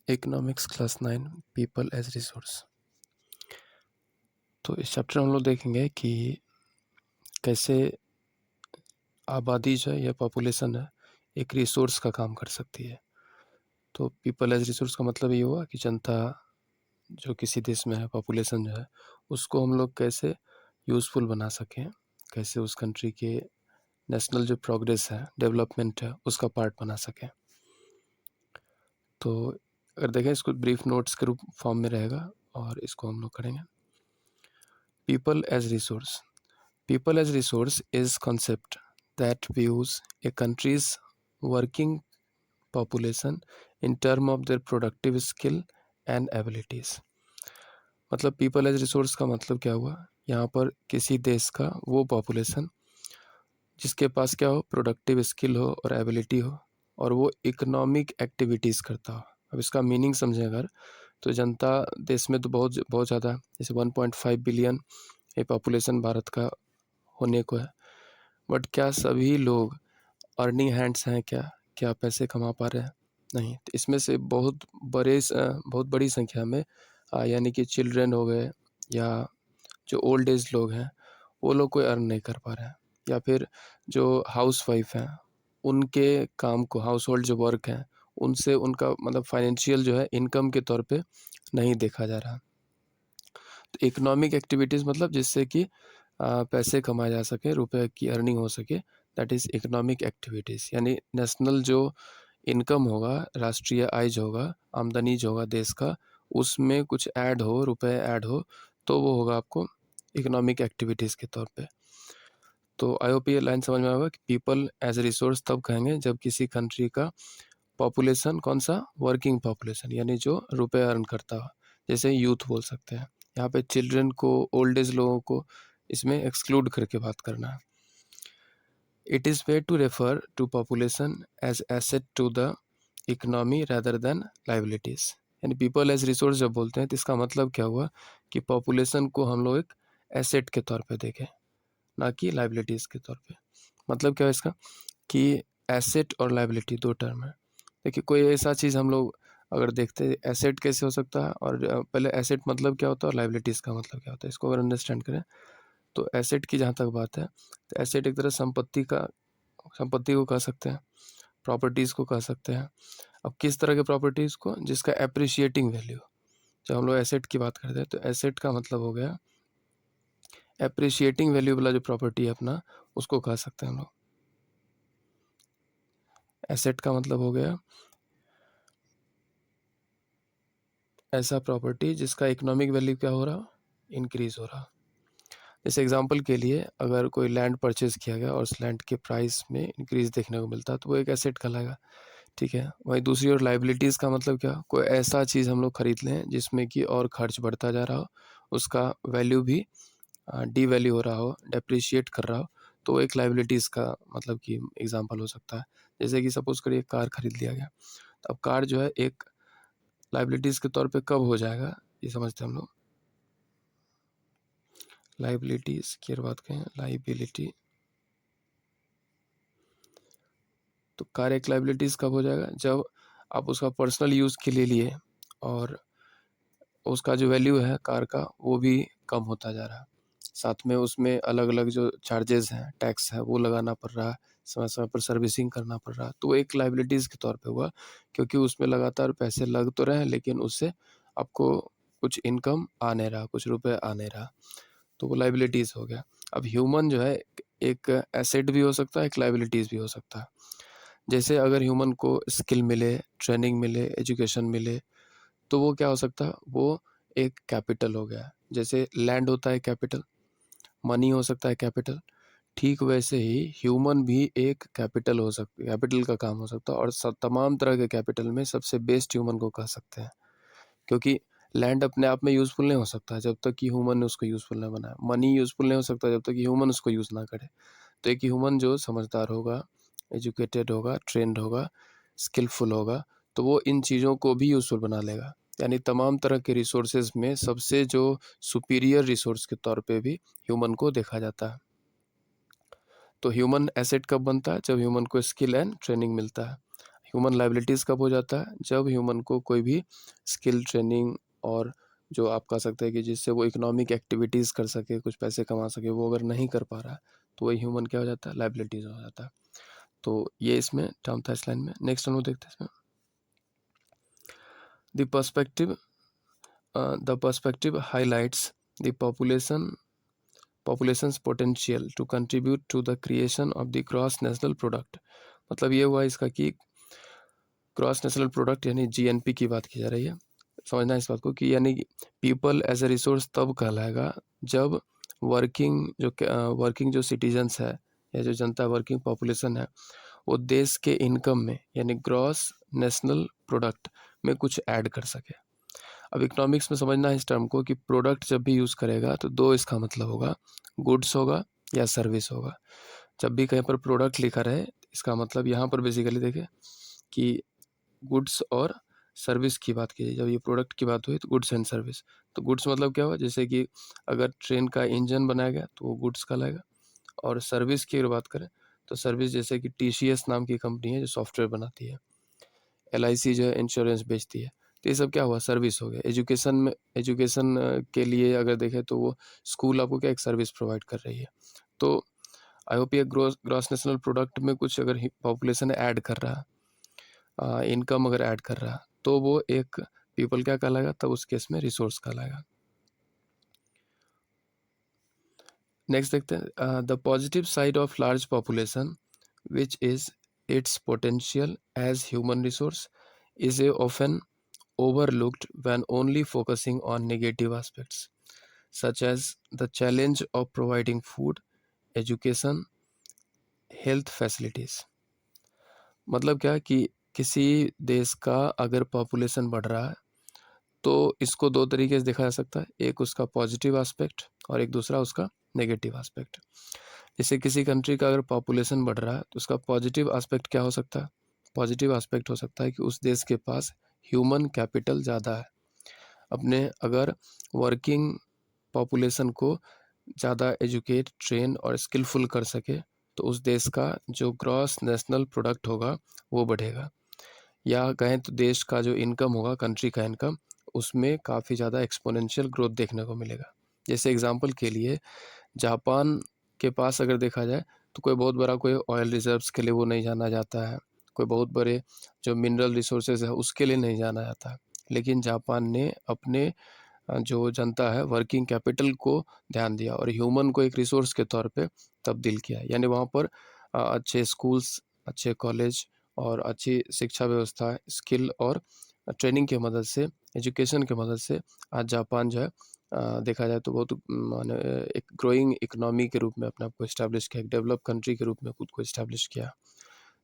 Economics class 9 people as resource. तो इस chapter में हम लोग देखेंगे कि कैसे आबादी जो है या पॉपुलेशन है एक रिसोर्स का काम कर सकती है। तो पीपल एज रिसोर्स का मतलब ये हुआ कि जनता जो किसी देश में है, पॉपुलेशन जो है, उसको हम लोग कैसे यूज़फुल बना सकें, कैसे उस कंट्री के नेशनल जो प्रोग्रेस है, डेवलपमेंट है, उसका पार्ट बना सकें। तो अगर देखें इसको ब्रीफ नोट्स के रूप फॉर्म में रहेगा और इसको हम लोग करेंगे। People as resource. People as resource is concept that views a country's working population in term of their productive skill and abilities। मतलब people as resource का मतलब क्या हुआ, यहाँ पर किसी देश का वो पॉपुलेशन जिसके पास क्या हो, प्रोडक्टिव स्किल हो और एबिलिटी हो और वो इकोनॉमिक एक्टिविटीज़ करता हो। अब इसका मीनिंग समझें अगर, तो जनता देश में तो बहुत बहुत ज़्यादा, जैसे 1.5 बिलियन ये पॉपुलेशन भारत का होने को है, बट क्या सभी लोग अर्निंग हैंड्स हैं? क्या पैसे कमा पा रहे हैं? नहीं। तो इसमें से बहुत बड़ी संख्या में यानी कि चिल्ड्रन हो गए या जो ओल्ड एज लोग हैं वो लोग कोई अर्न नहीं कर पा रहे हैं, या फिर जो हाउस वाइफ हैं उनके काम को, हाउस होल्ड जो वर्क हैं उनसे उनका मतलब फाइनेंशियल जो है इनकम के तौर पे नहीं देखा जा रहा। तो इकोनॉमिक एक्टिविटीज़ मतलब जिससे कि पैसे कमाए जा सके, रुपए की अर्निंग हो सके, दैट इज़ इकोनॉमिक एक्टिविटीज़। यानी नेशनल जो इनकम होगा, राष्ट्रीय आय जो होगा, आमदनी जो होगा देश का, उसमें कुछ ऐड हो, रुपए ऐड हो, तो वो होगा आपको इकोनॉमिक एक्टिविटीज़ के तौर पे। तो आई होप ये लाइन समझ में आएगा कि पीपल एज ए रिसोर्स तब कहेंगे जब किसी कंट्री का पॉपुलेशन कौन सा, वर्किंग पॉपुलेशन, यानी जो रुपए अर्न करता हो, जैसे यूथ बोल सकते हैं। यहाँ पे चिल्ड्रन को, ओल्ड एज लोगों को इसमें एक्सक्लूड करके बात करना है। It is way to refer to population as asset to the economy rather than liabilities. यानी पीपल एज रिसोर्स जब बोलते हैं तो इसका मतलब क्या हुआ कि पॉपुलेशन को हम लोग एक एसेट के तौर पे देखें, ना कि लाइबिलिटीज़ के तौर पे। मतलब क्या है इसका कि एसेट और लाइबिलिटी दो टर्म है। देखिए कोई ऐसा चीज़ हम लोग अगर देखते हैं, एसेट कैसे हो सकता है, और पहले एसेट मतलब क्या होता है और लाइबिलिटीज़ का मतलब क्या होता है, इसको अगर अंडरस्टैंड करें तो एसेट की जहाँ तक बात है तो एसेट एक तरह संपत्ति को कह सकते हैं, प्रॉपर्टीज़ को कह सकते हैं। अब किस तरह के प्रॉपर्टीज़ को, जिसका एप्रिशिएटिंग वैल्यू। जब हम लोग एसेट की बात करते हैं तो एसेट का मतलब हो गया एप्रिशिएटिंग वैल्यू वाला जो प्रॉपर्टी है अपना, उसको कह सकते हैं हम लोग। एसेट का मतलब हो गया ऐसा प्रॉपर्टी जिसका इकोनॉमिक वैल्यू क्या हो रहा, इंक्रीज हो रहा। जैसे एग्जांपल के लिए अगर कोई लैंड परचेज किया गया और उस लैंड के प्राइस में इंक्रीज देखने को मिलता है तो वो एक एसेट कहलाएगा। ठीक है। वहीं दूसरी ओर लाइबिलिटीज़ का मतलब क्या, कोई ऐसा चीज़ हम लोग खरीद लें जिसमें कि और खर्च बढ़ता जा रहा हो, उसका वैल्यू भी डी वैल्यू हो रहा हो, डेप्रिशिएट कर रहा हो, तो वो एक लाइबिलिटीज़ का मतलब कि एग्जांपल हो सकता है। जैसे कि सपोज करिए कार खरीद लिया गया, तो अब कार जो है एक लाइबिलिटीज़ के तौर पे कब हो जाएगा, ये समझते हैं हम लोग। लाइबिलिटीज़ की बात करें, लाइबिलिटी, तो कार एक लाइबिलिटीज़ कब हो जाएगा, जब आप उसका पर्सनल यूज़ के लिए लिए और उसका जो वैल्यू है कार का वो भी कम होता जा रहा है, साथ में उसमें अलग अलग जो चार्जेस हैं, टैक्स है, वो लगाना पड़ रहा है, समय समय पर सर्विसिंग करना पड़ रहा है, तो वो एक लाइबिलिटीज़ के तौर पे हुआ, क्योंकि उसमें लगातार पैसे लग तो रहे हैं लेकिन उससे आपको कुछ इनकम आ नहीं रहा, कुछ रुपए आ नहीं रहा, तो वो लाइबिलिटीज़ हो गया। अब ह्यूमन जो है एक एसेट भी हो सकता है, एक लाइबिलिटीज़ भी हो सकता है। जैसे अगर ह्यूमन को स्किल मिले, ट्रेनिंग मिले, एजुकेशन मिले, तो वो क्या हो सकता है, वो एक कैपिटल हो गया। जैसे लैंड होता है कैपिटल, मनी हो सकता है कैपिटल, ठीक वैसे ही ह्यूमन भी एक कैपिटल हो सकता है, कैपिटल का काम हो सकता है। और सब तमाम तरह के कैपिटल में सबसे बेस्ट ह्यूमन को कह सकते हैं, क्योंकि लैंड अपने आप में यूज़फुल नहीं हो सकता जब तक कि ह्यूमन ने उसको यूज़फुल ना बनाया। मनी यूज़फुल नहीं हो सकता जब तक कि ह्यूमन उसको यूज़ ना करे। तो एक ह्यूमन जो समझदार होगा, एजुकेटेड होगा, ट्रेंड होगा, स्किलफुल होगा, तो वो इन चीज़ों को भी यूज़फुल बना लेगा। यानी तमाम तरह के रिसोर्सेज में सबसे जो सुपीरियर रिसोर्स के तौर पे भी ह्यूमन को देखा जाता है। तो ह्यूमन एसेट कब बनता है, जब ह्यूमन को स्किल एंड ट्रेनिंग मिलता है। ह्यूमन लाइबिलिटीज़ कब हो जाता है? जब ह्यूमन को कोई भी स्किल ट्रेनिंग और जो आप कह सकते हैं कि जिससे वो इकोनॉमिक एक्टिविटीज़ कर सके, कुछ पैसे कमा सके, वो अगर नहीं कर पा रहा है तो वही ह्यूमन क्या हो जाता है? लाइबिलिटीज़ हो जाता है। तो ये इसमें टर्म था इस लाइन में। नेक्स्ट हम लोग देखते हैं इसमें the perspective highlights the population's potential to contribute to the creation of the gross national product। मतलब ये हुआ इसका कि ग्रॉस नेशनल प्रोडक्ट यानी जीएनपी की बात की जा रही है। समझना इस बात को कि यानी पीपल एज ए रिसोर्स तब कहलाएगा जब वर्किंग जो सिटीजन्स है या जो जनता वर्किंग पॉपुलेशन है वो देश के इनकम में यानी ग्रॉस नेशनल प्रोडक्ट में कुछ ऐड कर सके। अब इकोनॉमिक्स में समझना है इस टर्म को कि प्रोडक्ट जब भी यूज़ करेगा तो दो इसका मतलब होगा, गुड्स होगा या सर्विस होगा। जब भी कहीं पर प्रोडक्ट लिखा रहे इसका मतलब यहाँ पर बेसिकली देखें कि गुड्स और सर्विस की बात की। जब ये प्रोडक्ट की बात हुई तो गुड्स एंड सर्विस, तो गुड्स मतलब क्या हुआ, जैसे कि अगर ट्रेन का इंजन बनाया गया तो वो गुड्स कहलाएगा। और सर्विस की अगर बात करें तो सर्विस जैसे कि टीसीएस नाम की कंपनी है जो सॉफ्टवेयर बनाती है, एलआईसी जो है इंश्योरेंस बेचती है, तो ये सब क्या हुआ, सर्विस हो गया। एजुकेशन के लिए अगर देखें तो वो स्कूल आपको क्या एक सर्विस प्रोवाइड कर रही है। तो आई होप ये ग्रॉस नेशनल प्रोडक्ट में कुछ अगर पॉपुलेशन ऐड कर रहा है, इनकम अगर ऐड कर रहा है तो वो एक पीपल क्या कहलाएगा, तब उस केस में रिसोर्स कहलाएगा। नेक्स्ट देखते हैं the positive side of large population which is its potential as human resource is often overlooked when only focusing on negative aspects, such as the challenge of providing food, education, health facilities। मतलब क्या कि किसी देश का अगर population बढ़ रहा है तो इसको दो तरीके से देखा जा सकता है, एक उसका पॉजिटिव एस्पेक्ट और एक दूसरा उसका नेगेटिव एस्पेक्ट। जैसे किसी कंट्री का अगर पॉपुलेशन बढ़ रहा है तो उसका पॉजिटिव एस्पेक्ट क्या हो सकता है, पॉजिटिव एस्पेक्ट हो सकता है कि उस देश के पास ह्यूमन कैपिटल ज़्यादा है। अपने अगर वर्किंग पॉपुलेशन को ज़्यादा एजुकेट, ट्रेन और स्किलफुल कर सके तो उस देश का जो ग्रॉस नेशनल प्रोडक्ट होगा वो बढ़ेगा, या कहें तो देश का जो इनकम होगा, कंट्री का इनकम, उसमें काफ़ी ज़्यादा एक्सपोनेंशियल ग्रोथ देखने को मिलेगा। जैसे एग्जांपल के लिए जापान के पास अगर देखा जाए तो कोई बहुत बड़ा कोई ऑयल रिजर्व्स के लिए वो नहीं जाना जाता है, कोई बहुत बड़े जो मिनरल रिसोर्सेज है उसके लिए नहीं जाना जाता है, लेकिन जापान ने अपने जो जनता है वर्किंग कैपिटल को ध्यान दिया और ह्यूमन को एक रिसोर्स के तौर पे तब्दील किया। यानी वहाँ पर अच्छे स्कूल्स, अच्छे कॉलेज और अच्छी शिक्षा व्यवस्था, स्किल और ट्रेनिंग की मदद से, एजुकेशन की मदद से आज जापान जो है देखा जाए तो बहुत माने एक ग्रोइंग इकोनॉमी के रूप में अपने आप को इस्टेब्लिश किया, एक डेवलप कंट्री के रूप में खुद को इस्टेब्लिश किया।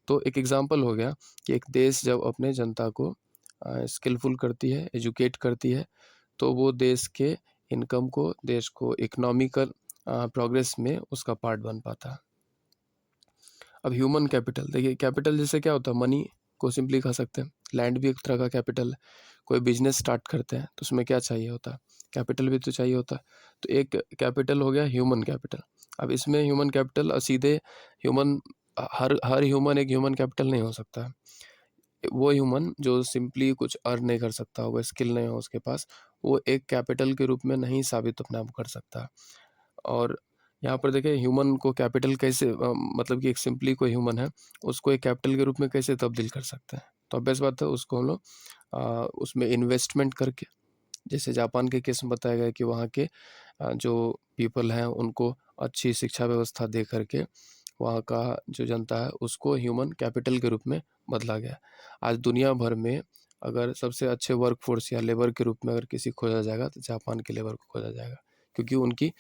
तो एक एग्जांपल हो गया कि एक देश जब अपने जनता को स्किलफुल करती है, एजुकेट करती है, तो वो देश के इनकम को, देश को इकोनॉमिकल प्रोग्रेस में उसका पार्ट बन पाता है। अब ह्यूमन कैपिटल देखिए, कैपिटल जैसे क्या होता है, मनी को सिंपली कह सकते हैं, लैंड भी एक तरह का कैपिटल है। कोई बिजनेस स्टार्ट करते हैं तो उसमें क्या चाहिए होता है, कैपिटल भी तो चाहिए होता है। तो एक कैपिटल हो गया ह्यूमन कैपिटल। अब इसमें ह्यूमन कैपिटल सीधे ह्यूमन, हर हर ह्यूमन एक ह्यूमन कैपिटल नहीं हो सकता है। वो ह्यूमन जो सिंपली कुछ अर्न नहीं कर सकता, वो स्किल नहीं हो उसके पास, वो एक कैपिटल के रूप में नहीं साबित अपने आप कर सकता। और यहाँ पर देखें ह्यूमन को कैपिटल कैसे मतलब कि एक सिंपली कोई ह्यूमन है उसको एक कैपिटल के रूप में कैसे तब्दील कर सकते हैं। तो ऑब्वियस बात है उसको हम लोग उसमें इन्वेस्टमेंट करके, जैसे जापान के केस में बताया गया कि वहाँ के जो पीपल हैं उनको अच्छी शिक्षा व्यवस्था दे करके वहाँ का जो जनता है उसको ह्यूमन कैपिटल के रूप में बदला गया। आज दुनिया भर में अगर सबसे अच्छे वर्कफोर्स या लेबर के रूप में अगर किसी खोजा जाएगा तो जापान के लेबर को खोजा जाएगा, क्योंकि उनकी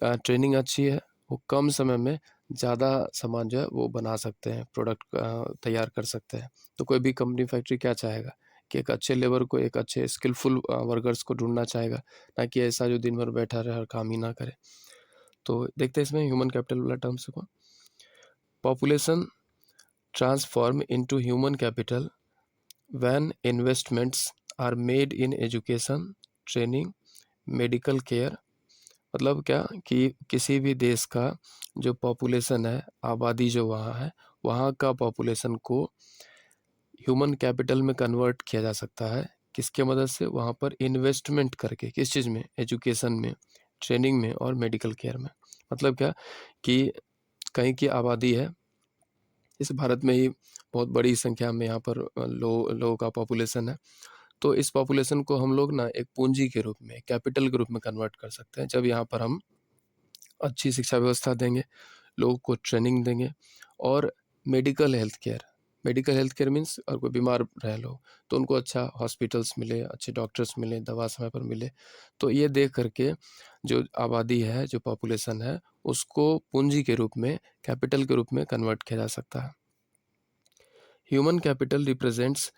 ट्रेनिंग अच्छी है, वो कम समय में ज़्यादा सामान जो है वो बना सकते हैं, प्रोडक्ट तैयार कर सकते हैं। तो कोई भी कंपनी फैक्ट्री क्या चाहेगा कि एक अच्छे लेबर को, एक अच्छे स्किलफुल वर्कर्स को ढूंढना चाहेगा, ना कि ऐसा जो दिन भर बैठा रहे और काम ही ना करे। तो देखते हैं इसमें ह्यूमन कैपिटल वाला टर्म्स को। Population transform into human capital when investments are made in education, training, medical care. मतलब क्या कि किसी भी देश का जो पॉपुलेशन है, आबादी जो वहाँ है, वहाँ का पॉपुलेशन को ह्यूमन कैपिटल में कन्वर्ट किया जा सकता है किसके मदद से? वहाँ पर इन्वेस्टमेंट करके। किस चीज़ में? एजुकेशन में, ट्रेनिंग में और मेडिकल केयर में। मतलब क्या कि कहीं की आबादी है, इस भारत में ही बहुत बड़ी संख्या में यहाँ पर लोगों का पॉपुलेशन है, तो इस पॉपुलेशन को हम लोग ना एक पूंजी के रूप में, कैपिटल के रूप में कन्वर्ट कर सकते हैं जब यहाँ पर हम अच्छी शिक्षा व्यवस्था देंगे, लोगों को ट्रेनिंग देंगे और मेडिकल हेल्थ केयर मीन्स अगर कोई बीमार रहे लोग तो उनको अच्छा हॉस्पिटल्स मिले, अच्छे डॉक्टर्स मिले, दवा समय पर मिले। तो ये देख करके जो आबादी है, जो पॉपुलेशन है, उसको पूंजी के रूप में, कैपिटल के रूप में कन्वर्ट किया जा सकता है। Human capital represents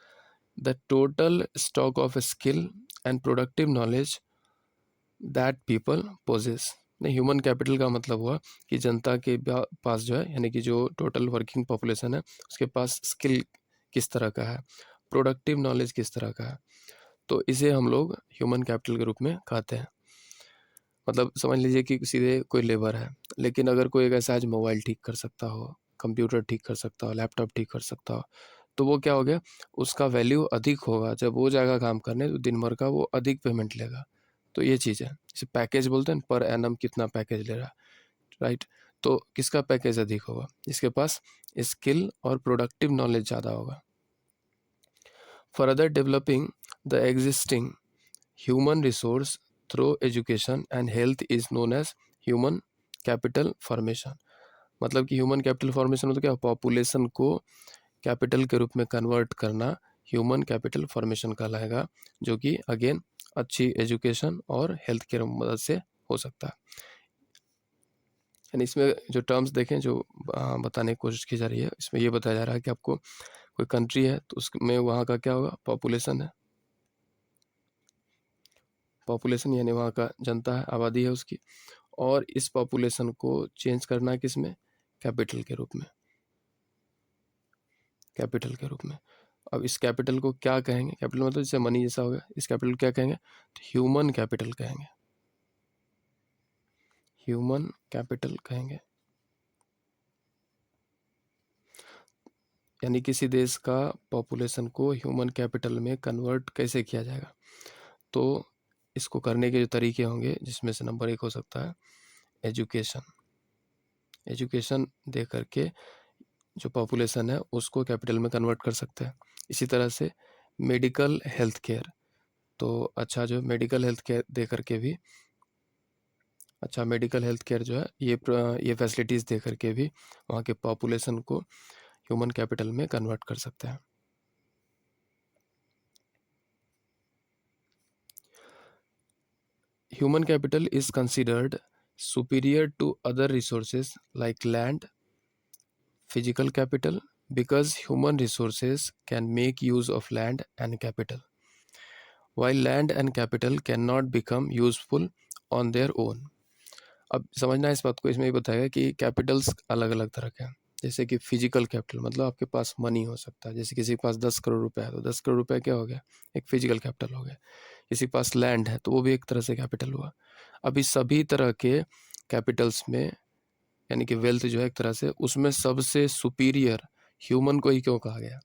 the total stock of skill and productive knowledge that people possess. नहीं, ह्यूमन कैपिटल का मतलब हुआ कि जनता के पास जो है, यानी कि जो टोटल वर्किंग पॉपुलेशन है, उसके पास स्किल किस तरह का है, प्रोडक्टिव नॉलेज किस तरह का है, तो इसे हम लोग ह्यूमन कैपिटल के रूप में कहते हैं। मतलब समझ लीजिए कि सीधे कोई लेबर है, लेकिन अगर कोई एक ऐसा आज मोबाइल ठीक कर सकता हो, कंप्यूटर ठीक कर सकता हो, लैपटॉप ठीक कर सकता हो, तो वो क्या हो गया, उसका वैल्यू अधिक होगा। जब वो जाएगा काम करने तो दिन भर का वो अधिक पेमेंट लेगा। तो ये चीज़ है, इसे पैकेज बोलते हैं, पर एनम कितना पैकेज ले रहा है, राइट। तो किसका पैकेज अधिक होगा? जिसके पास स्किल और प्रोडक्टिव नॉलेज ज़्यादा होगा। Further developing the existing human resource through education and health is known as human capital formation. मतलब कि ह्यूमन कैपिटल फॉर्मेशन मतलब क्या? पॉपुलेशन को कैपिटल के रूप में कन्वर्ट करना ह्यूमन कैपिटल फॉर्मेशन कहलाएगा, जो कि अगेन अच्छी एजुकेशन और हेल्थ केयर मदद से हो सकता है। यानी इसमें जो टर्म्स देखें, जो बताने की कोशिश की जा रही है, इसमें ये बताया जा रहा है कि आपको कोई कंट्री है तो उसमें वहाँ का क्या होगा? पॉपुलेशन है, पॉपुलेशन यानी वहाँ का जनता है, आबादी है उसकी, और इस पॉपुलेशन को चेंज करना है किस में? कैपिटल के रूप में, कैपिटल के रूप में। अब इस कैपिटल को क्या कहेंगे? कैपिटल मतलब जैसे मनी जैसा हो गया, इस कैपिटल को क्या कहेंगे? तो ह्यूमन कैपिटल कहेंगे, ह्यूमन कैपिटल कहेंगे। यानी किसी देश का पॉपुलेशन को ह्यूमन कैपिटल में कन्वर्ट कैसे किया जाएगा? तो इसको करने के जो तरीके होंगे, जिसमें से नंबर 1 हो सकता है एजुकेशन। एजुकेशन दे करके जो पॉपुलेशन है उसको कैपिटल में कन्वर्ट कर सकते हैं। इसी तरह से मेडिकल हेल्थ केयर, तो अच्छा जो मेडिकल हेल्थ केयर दे करके भी, अच्छा मेडिकल हेल्थ केयर जो है ये फैसिलिटीज़ दे करके भी वहाँ के पॉपुलेशन को ह्यूमन कैपिटल में कन्वर्ट कर सकते हैं। Human capital is considered superior to other resources like land, physical capital, because human resources can make use of land and capital, while land and capital cannot become useful on their own. अब समझना है इस बात को, इसमें ये बताएगा कि कैपिटल्स अलग अलग तरह के हैं। जैसे कि फिजिकल कैपिटल मतलब आपके पास मनी हो सकता है, जैसे किसी के पास 10 करोड़ रुपए है तो 10 करोड़ रुपए क्या हो गया? एक फिजिकल कैपिटल हो गया। किसी के पास लैंड है तो वो भी एक तरह से कैपिटल हुआ। अभी सभी तरह के कैपिटल्स में, यानी कि वेल्थ जो है एक तरह से, उसमें सबसे सुपीरियर ह्यूमन को ही क्यों कहा गया?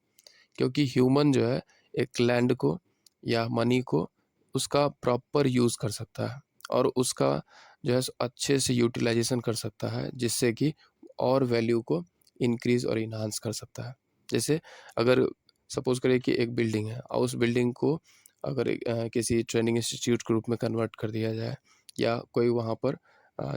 क्योंकि ह्यूमन जो है एक लैंड को या मनी को उसका प्रॉपर यूज़ कर सकता है और उसका जो है अच्छे से यूटिलाइजेशन कर सकता है, जिससे कि और वैल्यू को इंक्रीज और इन्हांस कर सकता है। जैसे अगर सपोज करें कि एक बिल्डिंग है और उस बिल्डिंग को अगर किसी ट्रेनिंग इंस्टीट्यूट के रूप में कन्वर्ट कर दिया जाए, या कोई वहाँ पर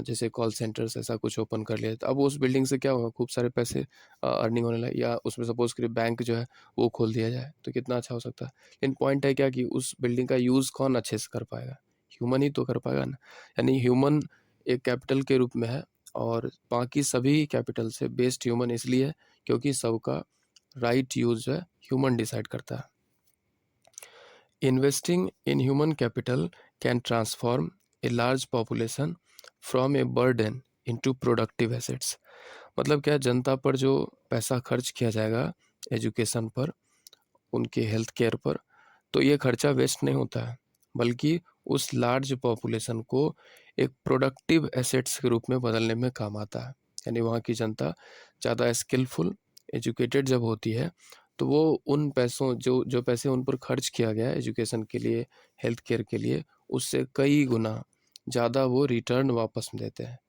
जैसे कॉल सेंटर्स ऐसा कुछ ओपन कर लिया, तो अब उस बिल्डिंग से क्या होगा? खूब सारे पैसे अर्निंग होने लगे। या उसमें सपोज करिए बैंक जो है वो खोल दिया जाए तो कितना अच्छा हो सकता है। लेकिन पॉइंट है क्या कि उस बिल्डिंग का यूज़ कौन अच्छे से कर पाएगा? ह्यूमन ही तो कर पाएगा ना। यानी ह्यूमन एक कैपिटल के रूप में है और बाकी सभी कैपिटल से बेस्ट ह्यूमन इसलिए है क्योंकि सबका राइट यूज जो है ह्यूमन डिसाइड करता है। Investing in human capital can transform a large population from a burden into productive assets. मतलब क्या, जनता पर जो पैसा खर्च किया जाएगा एजुकेशन पर, उनके हेल्थ केयर पर, तो ये खर्चा वेस्ट नहीं होता है, बल्कि उस लार्ज पॉपुलेशन को एक प्रोडक्टिव एसेट्स के रूप में बदलने में काम आता है। यानी वहाँ की जनता ज़्यादा स्किलफुल, एजुकेटेड जब होती है तो वो उन पैसों जो जो पैसे उन पर खर्च किया गया एजुकेशन के लिए, हेल्थ केयर के लिए, उससे कई गुना ज़्यादा वो रिटर्न वापस देते हैं।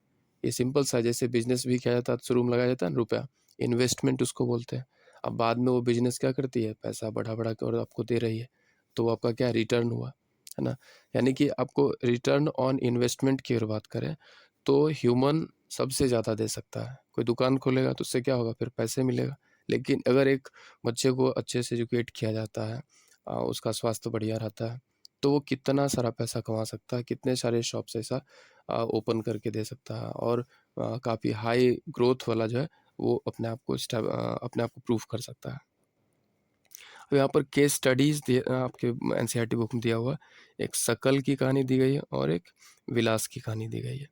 ये सिंपल सा, जैसे बिजनेस भी किया जाता है, शुरू में लगाया जाता है ना रुपया, इन्वेस्टमेंट उसको बोलते हैं। अब बाद में वो बिजनेस क्या करती है, पैसा बढ़ा बढ़ा के और आपको दे रही है, तो वो आपका क्या रिटर्न हुआ, है ना। यानी कि आपको रिटर्न ऑन इन्वेस्टमेंट की अगर बात करें तो ह्यूमन सबसे ज़्यादा दे सकता है। कोई दुकान खोलेगा तो उससे क्या होगा, फिर पैसे मिलेगा। लेकिन अगर एक बच्चे को अच्छे से एजुकेट किया जाता है, उसका स्वास्थ्य बढ़िया रहता है, तो वो कितना सारा पैसा कमा सकता है, कितने सारे शॉप्स ऐसा ओपन करके दे सकता है, और काफ़ी हाई ग्रोथ वाला जो है वो अपने आप को प्रूव कर सकता है। अब यहाँ पर केस स्टडीज़ आपके एनसीईआरटी बुक में दिया हुआ, एक शकल की कहानी दी गई है और एक विलास की कहानी दी गई है।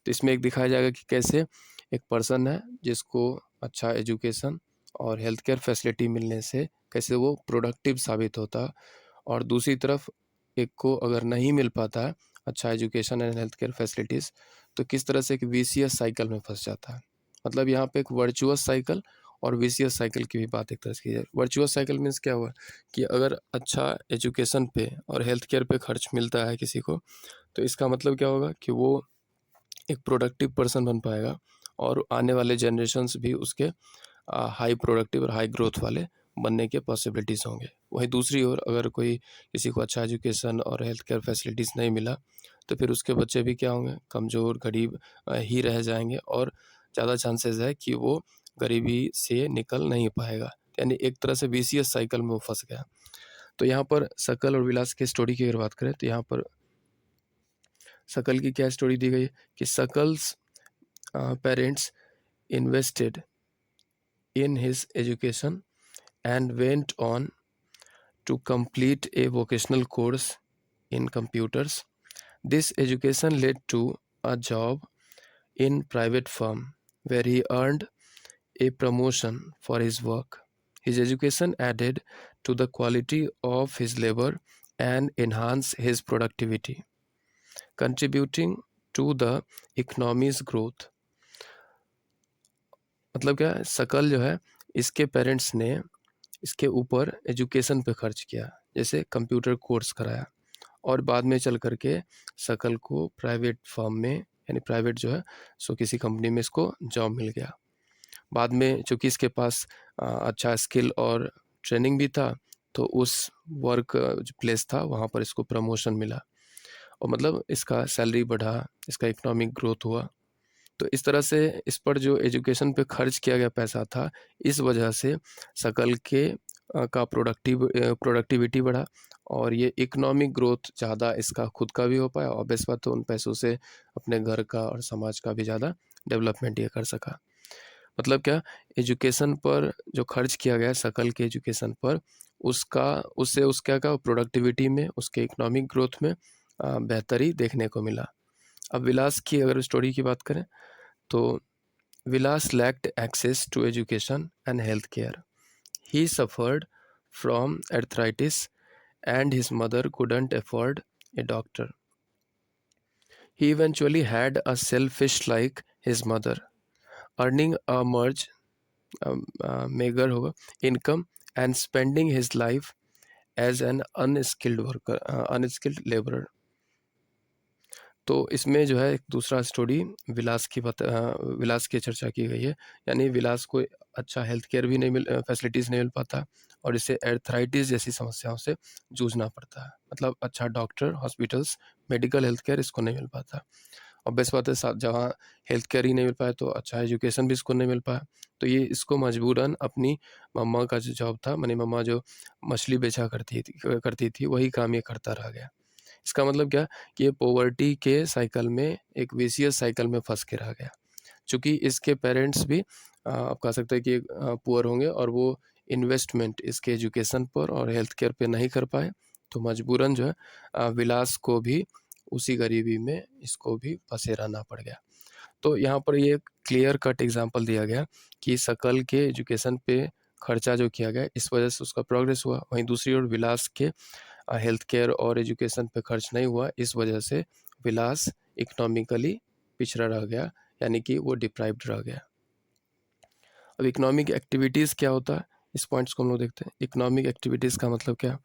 तो इसमें एक दिखाया जाएगा कि कैसे एक पर्सन है जिसको अच्छा एजुकेशन और हेल्थ केयर फैसिलिटी मिलने से कैसे वो प्रोडक्टिव साबित होता है, और दूसरी तरफ एक को अगर नहीं मिल पाता है अच्छा education and health care facilities, तो किस तरह से एक विशियस साइकिल में फंस जाता है। मतलब यहाँ पे एक वर्चुअस साइकिल और विशियस साइकिल की भी बात एक तरह से की जाए। वर्चुअस साइकिल मीन्स क्या हुआ कि अगर अच्छा एजुकेशन पे और हेल्थ केयर पे खर्च मिलता है किसी को, तो इसका मतलब क्या होगा कि वो एक प्रोडक्टिव पर्सन बन पाएगा, और आने वाले जनरेशन्स भी उसके हाई प्रोडक्टिव और हाई ग्रोथ वाले बनने के पॉसिबिलिटीज़ होंगे। वहीं दूसरी ओर अगर कोई किसी को अच्छा एजुकेशन और हेल्थ केयर फैसिलिटीज़ नहीं मिला, तो फिर उसके बच्चे भी क्या होंगे, कमज़ोर गरीब ही रह जाएंगे, और ज़्यादा चांसेस है कि वो गरीबी से निकल नहीं पाएगा। यानी एक तरह से विशियस साइकिल में वो फंस गया। तो यहाँ पर शकल और विलास की स्टोरी की अगर बात करें तो यहाँ पर शकल की क्या स्टोरी दी गई है कि शकल्स parents invested in his education and went on to complete a vocational course in computers. This education led to a job in private firm where he earned a promotion for his work. His education added to the quality of his labor and enhanced his productivity, contributing to the economy's growth. मतलब क्या है, शकल जो है इसके parents ने इसके ऊपर एजुकेशन पे खर्च किया, जैसे कंप्यूटर कोर्स कराया, और बाद में चल करके शकल को प्राइवेट फर्म में, यानी प्राइवेट जो है सो किसी कंपनी में इसको जॉब मिल गया। बाद में चूँकि इसके पास अच्छा स्किल और ट्रेनिंग भी था, तो उस वर्क जो प्लेस था वहाँ पर इसको प्रमोशन मिला, और मतलब इसका सैलरी बढ़ा, इसका इकोनॉमिक ग्रोथ हुआ। तो इस तरह से इस पर जो एजुकेशन पे खर्च किया गया पैसा था, इस वजह से शकल के का प्रोडक्टिविटी बढ़ा, और ये इकोनॉमिक ग्रोथ ज़्यादा इसका खुद का भी हो पाया, और ऑब्वियस बात तो उन पैसों से अपने घर का और समाज का भी ज़्यादा डेवलपमेंट ये कर सका। मतलब क्या, एजुकेशन पर जो खर्च किया गया शकल के एजुकेशन पर, उसका उससे उसका क्या प्रोडक्टिविटी में, उसके इकोनॉमिक ग्रोथ में बेहतरी देखने को मिला। अब विलास की अगर स्टोरी की बात करें तो Vilas lacked access to education and healthcare. He suffered from arthritis and his mother couldn't afford a doctor. He eventually had a selfish like his mother, earning a meager income and spending his life as an unskilled laborer. तो इसमें जो है एक दूसरा story विलास की चर्चा की गई है। यानी विलास को अच्छा हेल्थ केयर भी फैसिलिटीज़ नहीं मिल पाता, और इसे एर्थराइटिस जैसी समस्याओं से जूझना पड़ता है। मतलब अच्छा doctor, hospitals, medical health care इसको नहीं मिल पाता। और बेस्ट बात है, साथ जहाँ हेल्थ केयर ही नहीं मिल पाया तो अच्छा एजुकेशन भी इसको नहीं मिल पाया। तो ये इसको मजबूरन अपनी मम्मा का जो जॉब था, मानी मम्मा जो मछली बेचा करती थी वही काम ये करता रह गया। इसका मतलब क्या कि ये पॉवर्टी के साइकिल में, एक विशियस साइकिल में फंस के रह गया। चूँकि इसके पेरेंट्स भी आप कह सकते हैं कि पुअर होंगे, और वो इन्वेस्टमेंट इसके एजुकेशन पर और हेल्थ केयर पे नहीं कर पाए, तो मजबूरन जो है विलास को भी उसी गरीबी में इसको भी फंसे रहना पड़ गया। तो यहाँ पर ये क्लियर कट एग्जांपल दिया गया कि शकल के एजुकेशन पे खर्चा जो किया गया, इस वजह से उसका प्रोग्रेस हुआ। वहीं दूसरी ओर विलास के हेल्थ केयर और एजुकेशन पे खर्च नहीं हुआ, इस वजह से विलास इकोनॉमिकली पिछड़ा रह गया, यानी कि वो डिप्राइव्ड रह गया। अब इकोनॉमिक एक्टिविटीज़ क्या होता है, इस पॉइंट्स को हम लोग देखते हैं। इकोनॉमिक एक्टिविटीज़ का मतलब क्या?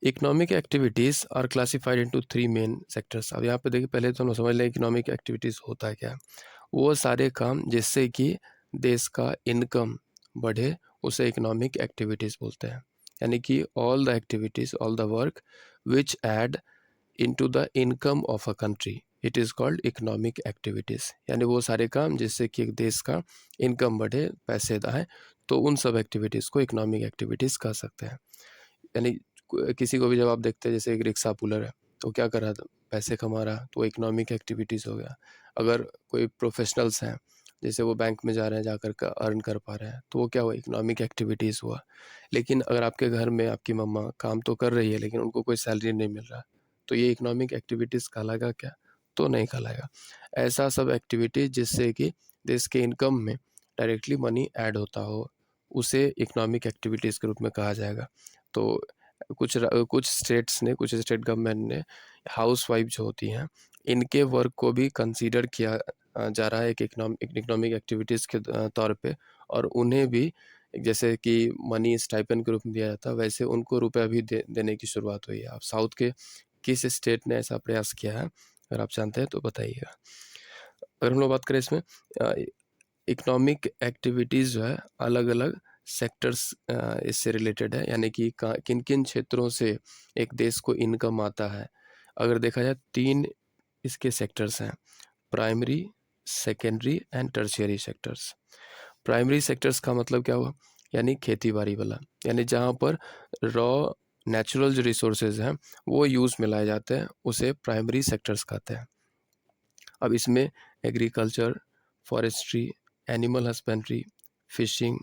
Economic activities are classified into 3 main sectors. अब यहाँ पे देखिए, पहले तो हम समझ लें इकोनॉमिक एक्टिविटीज़ होता है क्या। वो सारे काम जिससे कि देश का इनकम बढ़े उसे इकोनॉमिक एक्टिविटीज़ बोलते हैं। यानी कि all the activities, all the work which add into the income of a country, it is called economic activities. यानी वो सारे काम जिससे कि एक देश का इनकम बढ़े, पैसे आए, तो उन सब एक्टिविटीज़ को इकोनॉमिक एक्टिविटीज़ कह सकते हैं। यानी किसी को भी जब आप देखते हैं, जैसे एक रिक्शा पुलर है, तो क्या कर रहा था? पैसे कमा रहा, तो इकोनॉमिक एक्टिविटीज़ हो गया। अगर कोई प्रोफेशनल्स हैं, जैसे वो बैंक में जा रहे हैं, जाकर का अर्न कर पा रहे हैं, तो वो क्या हुआ? इकोनॉमिक एक्टिविटीज़ हुआ। लेकिन अगर आपके घर में आपकी मम्मा काम तो कर रही है, लेकिन उनको कोई सैलरी नहीं मिल रहा, तो ये इकोनॉमिक एक्टिविटीज़ कहलाएगा क्या? तो नहीं कहलाएगा। ऐसा सब एक्टिविटीज़ जिससे कि देश के इनकम में डायरेक्टली मनी ऐड होता हो, उसे इकोनॉमिक एक्टिविटीज़ के रूप में कहा जाएगा। तो कुछ स्टेट्स ने, कुछ स्टेट गवर्नमेंट ने हाउसवाइफ जो होती हैं, इनके वर्क को भी कंसीडर किया जा रहा है एक इकोनॉमिक एक्टिविटीज़ के तौर पे, और उन्हें भी जैसे कि मनी स्टाइपेंड के रूप में दिया जाता है, वैसे उनको रुपया भी देने की शुरुआत हुई है। अब साउथ के किस स्टेट ने ऐसा प्रयास किया है, अगर आप जानते हैं तो बताइएगा। अगर हम लोग बात करें इसमें, इकोनॉमिक एक्टिविटीज़ जो है अलग अलग सेक्टर्स इससे रिलेटेड है, यानी कि किन किन क्षेत्रों से एक देश को इनकम आता है। अगर देखा जाए, 3 इसके सेक्टर्स हैं: primary, secondary and tertiary sectors. Primary sectors का मतलब क्या हुआ? यानी खेती बाड़ी वाला, यानी जहाँ पर रॉ नेचुरल जो रिसोर्सेज हैं वो यूज़ में लाए जाते हैं, उसे प्राइमरी सेक्टर्स कहते हैं। अब इसमें agriculture, forestry, animal husbandry, fishing,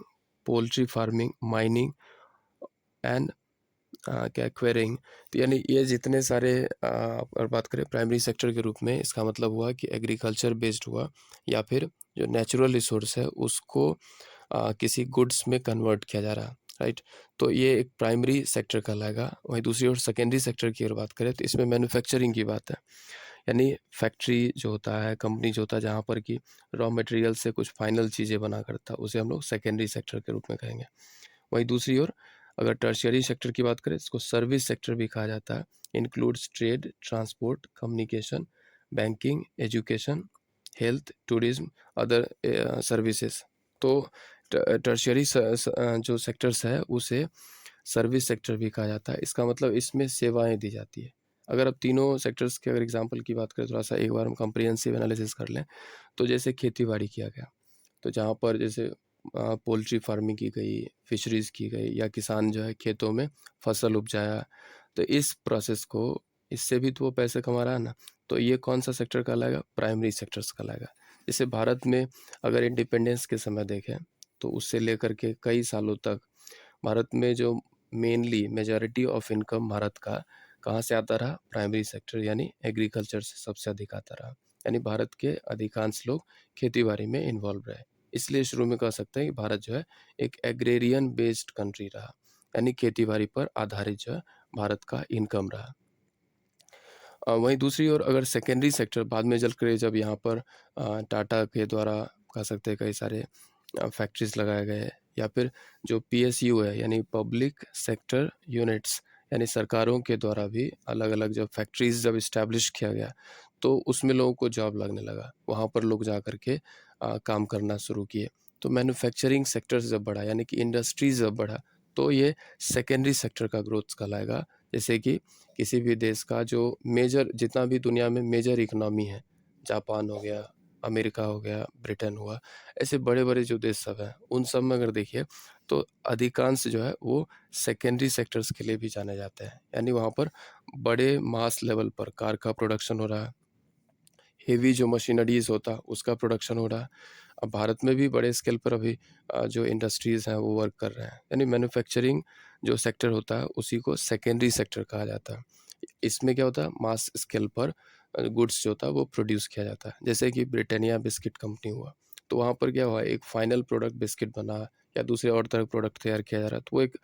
poultry farming, mining and क्या क्वेरिंग, तो यानी ये जितने सारे अगर बात करें प्राइमरी सेक्टर के रूप में, इसका मतलब हुआ कि एग्रीकल्चर बेस्ड हुआ, या फिर जो नेचुरल रिसोर्स है उसको किसी गुड्स में कन्वर्ट किया जा रहा, राइट। तो ये एक प्राइमरी सेक्टर कहलाएगा। वहीं दूसरी ओर सेकेंडरी सेक्टर की अगर बात करें, तो इसमें मैन्युफैक्चरिंग की बात है, यानी फैक्ट्री जो होता है, कंपनी जो होता है, जहाँ पर कि रॉ मटेरियल से कुछ फाइनल चीज़ें बना करता है, उसे हम लोग सेकेंडरी सेक्टर के रूप में कहेंगे। वहीं दूसरी ओर अगर टर्शियरी सेक्टर की बात करें, इसको सर्विस सेक्टर भी कहा जाता है। Includes trade, transport, communication, banking, education, health, tourism, other services. तो टर्शियरी जो सेक्टर्स है उसे सर्विस सेक्टर भी कहा जाता है। इसका मतलब इसमें सेवाएं दी जाती है। अगर अब तीनों सेक्टर्स के अगर एग्जांपल की बात करें, थोड़ा सा एक बार हम कंप्रिहेंसिव एनालिसिस कर लें, तो जैसे खेती बाड़ी किया गया, तो जहाँ पर जैसे पोल्ट्री फार्मिंग की गई, फिशरीज़ की गई, या किसान जो है खेतों में फसल उपजाया, तो इस प्रोसेस को, इससे भी तो वो पैसे कमा रहा है ना, तो ये कौन सा सेक्टर कहलाएगा? प्राइमरी सेक्टर्स कहलाएगा। जैसे भारत में अगर इंडिपेंडेंस के समय देखें, तो उससे लेकर के कई सालों तक भारत में जो mainly majority of income Bharat का कहाँ से आता रहा? प्राइमरी सेक्टर यानी एग्रीकल्चर से सबसे अधिक आता रहा। यानी भारत के अधिकांश लोग खेती बाड़ी में इन्वॉल्व रहे। इसलिए शुरू में कह सकते हैं कि भारत जो है एक एग्रेरियन बेस्ड कंट्री रहा, यानी खेती बाड़ी पर आधारित जो है भारत का इनकम रहा। वहीं दूसरी ओर अगर सेकेंडरी सेक्टर बाद में चलकर जब यहाँ पर टाटा के द्वारा कह सकते हैं कई सारे फैक्ट्रीज लगाए गए, या फिर जो PSU है यानी पब्लिक सेक्टर यूनिट्स, यानी सरकारों के द्वारा भी अलग अलग जब फैक्ट्रीज जब इस्टेब्लिश किया गया, तो उसमें लोगों को जॉब लगने लगा, वहाँ पर लोग जा कर के काम करना शुरू किए। तो मैन्युफैक्चरिंग सेक्टर जब बढ़ा, यानी कि इंडस्ट्रीज जब बढ़ा, तो ये सेकेंडरी सेक्टर का ग्रोथ कहलाएगा। जैसे कि किसी भी देश का जो मेजर, जितना भी दुनिया में मेजर इकोनॉमी है, जापान हो गया, अमेरिका हो गया, ब्रिटेन हुआ, ऐसे बड़े बड़े जो देश सब हैं, उन सब में अगर देखिए तो अधिकांश जो है वो सेकेंडरी सेक्टर्स के लिए भी जाने जाते हैं। यानी वहाँ पर बड़े मास लेवल पर कार का प्रोडक्शन हो रहा है, हेवी जो मशीनरीज होता है उसका प्रोडक्शन हो रहा है। अब भारत में भी बड़े स्केल पर अभी जो इंडस्ट्रीज़ हैं वो वर्क कर रहे हैं। यानी मैन्युफैक्चरिंग जो सेक्टर होता है उसी को सेकेंडरी सेक्टर कहा जाता है। इसमें क्या होता है? मास स्केल पर गुड्स जो होता है वो प्रोड्यूस किया जाता है। जैसे कि ब्रिटानिया बिस्किट कंपनी हुआ, तो वहाँ पर क्या हुआ, एक फाइनल प्रोडक्ट बिस्किट बना या दूसरे और तरह प्रोडक्ट तैयार किया जा रहा है, तो वो एक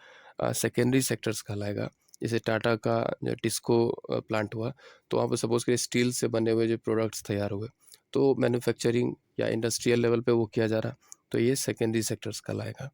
सेकेंडरी सेक्टर्स कहलाएगा। जैसे टाटा का जो टिस्को प्लांट हुआ, तो वहाँ पर सपोज करिए स्टील से बने हुए जो प्रोडक्ट्स तैयार हुए, तो मैन्युफैक्चरिंग या इंडस्ट्रियल लेवल पे वो किया जा रहा, तो ये सेकेंडरी सेक्टर्स कहलाएगा।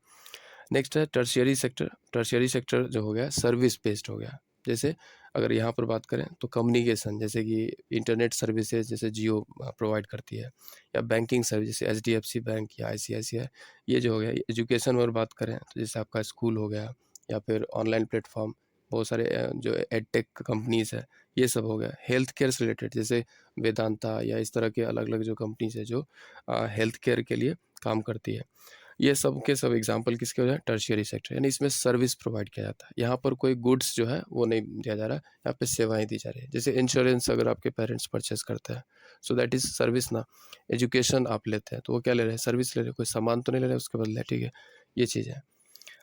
नेक्स्ट है टर्शियरी सेक्टर। टर्शियरी सेक्टर जो हो गया सर्विस बेस्ड हो गया। जैसे अगर यहाँ पर बात करें तो कम्युनिकेशन, जैसे कि इंटरनेट सर्विसेज जैसे जियो प्रोवाइड करती है, या बैंकिंग सर्विस जैसे एचडीएफसी बैंक या आईसीआईसीआई, ये जो हो गया। एजुकेशन में बात करें तो जैसे आपका स्कूल हो गया, या फिर ऑनलाइन प्लेटफॉर्म, बहुत सारे जो एडटेक कंपनीज है, ये सब हो गया। हेल्थ केयर से रिलेटेड जैसे वेदांता या इस तरह के अलग अलग जो कंपनीज है जो हेल्थ केयर के लिए काम करती है, ये सब के सब एग्जांपल किसके हो जाए, टर्शियरी सेक्टर। यानी इसमें सर्विस प्रोवाइड किया जाता है। यहाँ पर कोई गुड्स जो है वो नहीं दिया जा रहा है, यहाँ पे सेवाएं दी जा रही है। जैसे इंश्योरेंस अगर आपके पेरेंट्स परचेस करते हैं, सो दैट इज सर्विस ना। एजुकेशन आप लेते हैं तो वो क्या ले रहे हैं, सर्विस ले रहे हैं, कोई सामान तो नहीं ले रहे उसके बदले, ठीक है, ये चीज़ है।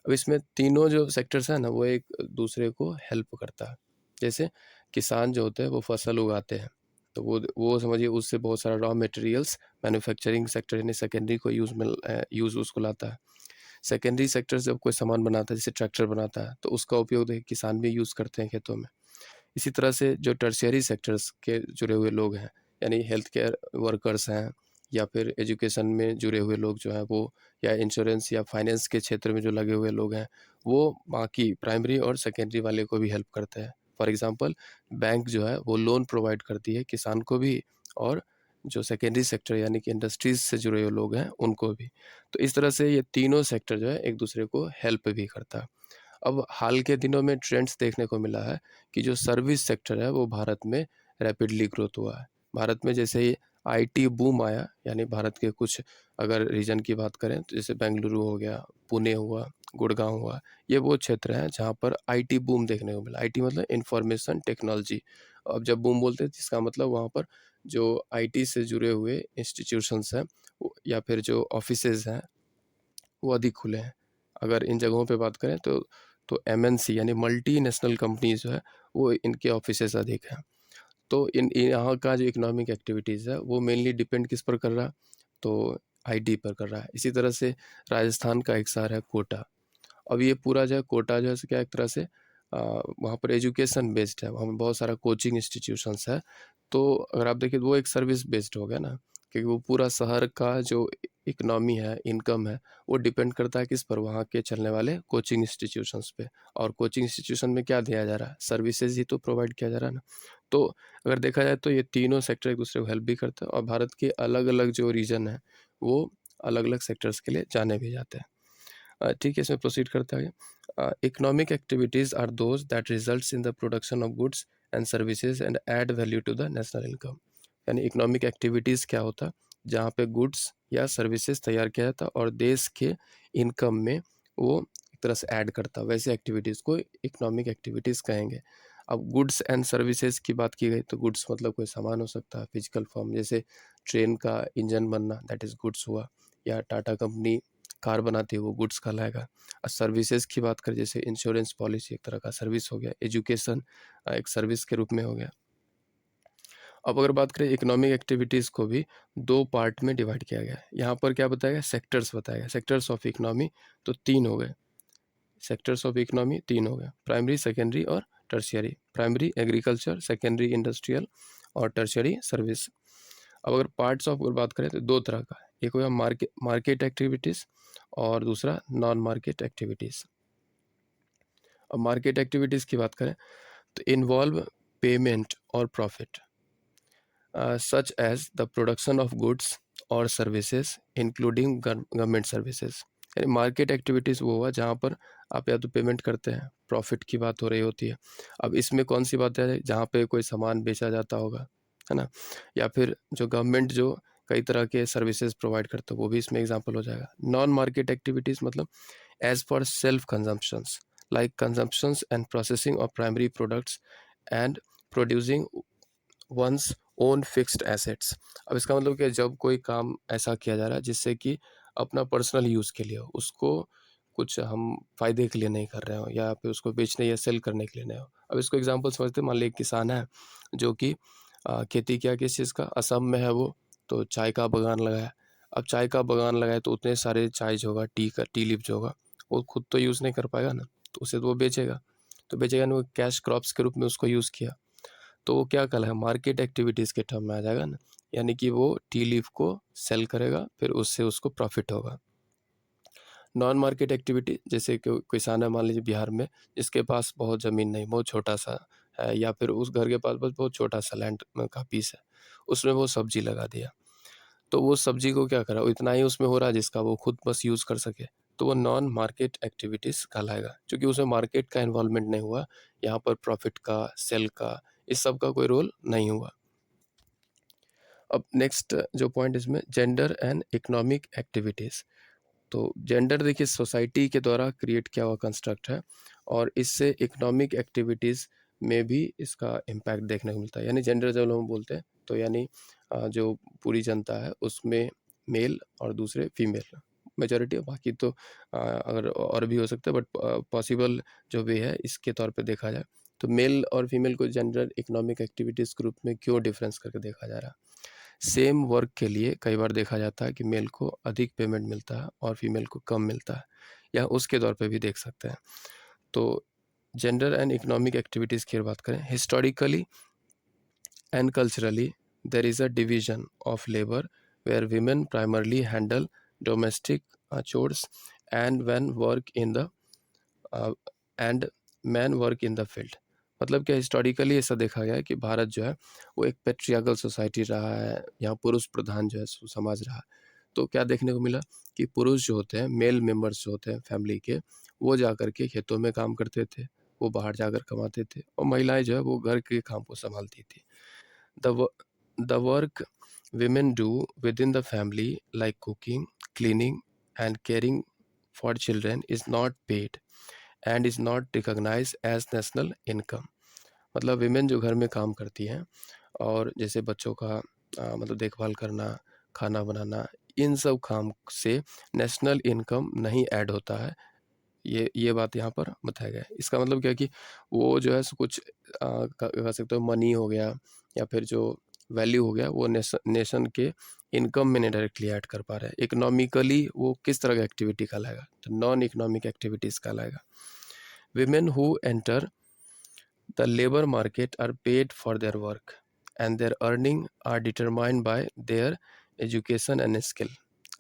अब इसमें तीनों जो सेक्टर्स हैं ना वो एक दूसरे को हेल्प करता है। जैसे किसान जो होते हैं वो फसल उगाते हैं, तो वो समझिए उससे बहुत सारा रॉ मटेरियल्स मैन्युफैक्चरिंग सेक्टर यानी सेकेंडरी को यूज़ उसको लाता है। सेकेंडरी सेक्टर जब कोई सामान बनाता है, जैसे ट्रैक्टर बनाता है, तो उसका उपयोग देखिए किसान भी यूज़ करते हैं खेतों में। इसी तरह से जो टर्शियरी सेक्टर्स के जुड़े हुए लोग हैं, यानी हेल्थ केयर वर्कर्स हैं, या फिर एजुकेशन में जुड़े हुए लोग जो हैं वो, या इंश्योरेंस या फाइनेंस के क्षेत्र में जो लगे हुए लोग हैं, वो बाकी प्राइमरी और सेकेंडरी वाले को भी हेल्प करते हैं। फॉर एग्जांपल बैंक जो है वो लोन प्रोवाइड करती है किसान को भी, और जो सेकेंडरी सेक्टर यानी कि इंडस्ट्रीज से जुड़े हुए लोग हैं उनको भी। तो इस तरह से ये तीनों सेक्टर जो है एक दूसरे को हेल्प भी करता है। अब हाल के दिनों में ट्रेंड्स देखने को मिला है कि जो सर्विस सेक्टर है वो भारत में रैपिडली ग्रोथ हुआ है। भारत में जैसे ही आईटी बूम आया, यानी भारत के कुछ अगर रीजन की बात करें तो जैसे बेंगलुरु हो गया, पुणे हुआ, गुड़गांव हुआ, ये वो क्षेत्र हैं जहाँ पर आईटी बूम देखने को मिला। आईटी मतलब इंफॉर्मेशन टेक्नोलॉजी। अब जब बूम बोलते हैं जिसका मतलब वहाँ पर जो आईटी से जुड़े हुए इंस्टीट्यूशंस हैं या फिर जो ऑफिसेज हैं वो अधिक खुले हैं। अगर इन जगहों पे बात करें तो एमएनसी यानी मल्टीनेशनल कंपनीज जो है वो इनके ऑफिसेज अधिक हैं। तो इन यहाँ का जो इकोनॉमिक एक्टिविटीज़ है वो मेनली डिपेंड किस पर कर रहा है, तो आईटी पर कर रहा है। इसी तरह से राजस्थान का एक शहर है कोटा। अब ये पूरा जो है कोटा जो है क्या एक तरह से वहाँ पर एजुकेशन बेस्ड है, वहाँ पर बहुत सारा कोचिंग इंस्टीट्यूशंस है। तो अगर आप देखिए वो एक सर्विस बेस्ड हो गया ना, क्योंकि वो पूरा शहर का जो इकनॉमी है, इनकम है, वो डिपेंड करता है किस पर, वहाँ के चलने वाले कोचिंग इंस्टीट्यूशंस पे। और कोचिंग इंस्टीट्यूशन में क्या दिया जा रहा है, सर्विसेज ही तो प्रोवाइड किया जा रहा है ना। तो अगर देखा जाए तो ये तीनों सेक्टर एक दूसरे को हेल्प भी करते हैं, और भारत के अलग अलग जो रीजन है वो अलग अलग सेक्टर्स के लिए जाने भी जाते हैं। ठीक है, इसमें प्रोसीड करते हैं। Economic activities are those that results in the production of goods and services and add value to the national income. यानी इकोनॉमिक एक्टिविटीज़ क्या होता है, जहाँ पे गुड्स या सर्विसेज तैयार किया जाता और देश के इनकम में वो एक तरह से ऐड करता, वैसे एक्टिविटीज़ को इकोनॉमिक एक्टिविटीज़ कहेंगे। अब गुड्स एंड सर्विसेज की बात की गई तो गुड्स मतलब कोई सामान हो सकता है फिजिकल फॉर्म, जैसे ट्रेन का इंजन बनना, दैट इज़ गुड्स हुआ, या टाटा कंपनी कार बनाती है वो गुड्स कहलाएगा। और सर्विसेज की बात करें जैसे इंश्योरेंस पॉलिसी एक तरह का सर्विस हो गया, एजुकेशन एक सर्विस के रूप में हो गया। अब अगर बात करें इकोनॉमिक एक्टिविटीज़ को भी दो पार्ट में डिवाइड किया गया है। यहाँ पर क्या बताया गया, सेक्टर्स बताया गया, सेक्टर्स ऑफ इकोनॉमी, तो तीन हो गए। सेक्टर्स ऑफ इकोनॉमी तीन हो गए, प्राइमरी, सेकेंडरी और tertiary. Primary agriculture, secondary industrial, और टर्शियरी सर्विस। अब अगर पार्ट्स ऑफ बात करें तो दो तरह का, एक हो गया मार्केट एक्टिविटीज़ और दूसरा नॉन मार्केट एक्टिविटीज़। अब मार्केट एक्टिविटीज़ की बात करें तो इन्वॉल्व पेमेंट और profit such as the production of goods और सर्विसेज इंक्लूडिंग गवर्नमेंट सर्विसेज। यानी मार्केट एक्टिविटीज़ वो हुआ जहाँ पर आप या तो पेमेंट करते हैं, प्रॉफिट की बात हो रही होती है। अब इसमें कौन सी बात है, जहाँ पे कोई सामान बेचा जाता होगा, है ना, या फिर जो गवर्नमेंट जो कई तरह के सर्विसेज प्रोवाइड करते हो वो भी इसमें एग्जांपल हो जाएगा। नॉन मार्केट एक्टिविटीज़ मतलब as for self consumptions like consumptions and processing of primary products and producing one's own fixed assets. अब इसका मतलब कि जब कोई काम ऐसा किया जा रहा है जिससे कि अपना पर्सनल यूज़ के लिए हो, उसको कुछ हम फ़ायदे के लिए नहीं कर रहे हो, या फिर उसको बेचने या सेल करने के लिए नहीं हो। अब इसको एग्जांपल समझते हैं, मान लीजिए किसान है जो कि खेती किया किस चीज़ का, असम में है वो, तो चाय का बागान लगाया। अब चाय का बागान लगाए तो उतने सारे चाय जो होगा, टी लीफ जो होगा, वो खुद तो यूज़ नहीं कर पाएगा ना, तो उसे तो वो बेचेगा। तो बेचेगा ना, वो कैश क्रॉप्स के रूप में उसको यूज़ किया, तो वो क्या कहलाएगा, मार्केट एक्टिविटीज़ के टर्म में आ जाएगा ना। यानी कि वो टी लीफ को सेल करेगा, फिर उससे उसको प्रॉफिट होगा। नॉन मार्केट एक्टिविटी जैसे किसान है मान लीजिए बिहार में, जिसके पास बहुत ज़मीन नहीं, बहुत छोटा सा है, या फिर उस घर के पास बस बहुत छोटा सा लैंड का पीस है, उसमें वो सब्जी लगा दिया। तो वो सब्जी को क्या करा, इतना ही उसमें हो रहा है जिसका वो खुद बस यूज़ कर सके, तो वो नॉन मार्केट एक्टिविटीज़ कहलाएगा, क्योंकि उसमें मार्केट का इन्वॉल्वमेंट नहीं हुआ। यहाँ पर प्रॉफिट का, सेल का, इस सब का कोई रोल नहीं हुआ। अब नेक्स्ट जो पॉइंट इसमें, जेंडर एंड इकोनॉमिक एक्टिविटीज़। तो जेंडर देखिए सोसाइटी के द्वारा क्रिएट किया हुआ कंस्ट्रक्ट है, और इससे इकोनॉमिक एक्टिविटीज़ में भी इसका इम्पैक्ट देखने को मिलता है। यानी जेंडर जब हम बोलते हैं तो यानी जो पूरी जनता है उसमें मेल और दूसरे फीमेल मेजॉरिटी, बाकी तो अगर और भी हो सकता है, बट पॉसिबल जो भी है इसके तौर पे देखा जाए तो मेल और फीमेल को जेंडर इकोनॉमिक एक्टिविटीज़ ग्रुप में क्यों डिफरेंस करके देखा जा रहा है। सेम वर्क के लिए कई बार देखा जाता है कि मेल को अधिक पेमेंट मिलता है और फीमेल को कम मिलता है, या उसके तौर पे भी देख सकते हैं। तो जेंडर एंड इकोनॉमिक एक्टिविटीज़ की बात करें, historically and culturally there is a division of labour where women primarily handle domestic chores and when work in the and men work in the field। मतलब क्या, हिस्टोरिकली ऐसा देखा गया है कि भारत जो है वो एक पेट्रियार्कल सोसाइटी रहा है, यहाँ पुरुष प्रधान जो है समाज रहा है। तो क्या देखने को मिला कि पुरुष जो होते हैं, मेल मेंबर्स जो होते हैं फैमिली के, वो जाकर के खेतों में काम करते थे, वो बाहर जाकर कमाते थे, और महिलाएं जो है वो घर के काम को संभालती थी। The work women do within the family like cooking, cleaning and caring for children is not paid and is not recognized as national income। मतलब विमेन जो घर में काम करती हैं और जैसे बच्चों का मतलब देखभाल करना, खाना बनाना, इन सब काम से नेशनल इनकम नहीं ऐड होता है। ये बात यहाँ पर बताया गया है। इसका मतलब क्या है कि वो जो है कुछ कह सकते हो मनी हो गया या फिर जो वैल्यू हो गया, वो नेशन के इनकम में नहीं डायरेक्टली ऐड कर पा रहे हैं। इकोनॉमिकली वो किस तरह का एक्टिविटी कहलाएगा, तो नॉन इकोनॉमिक एक्टिविटीज़ कहलाएगा। Women who enter the labour market are paid for their work and their earning are determined by their education and skill.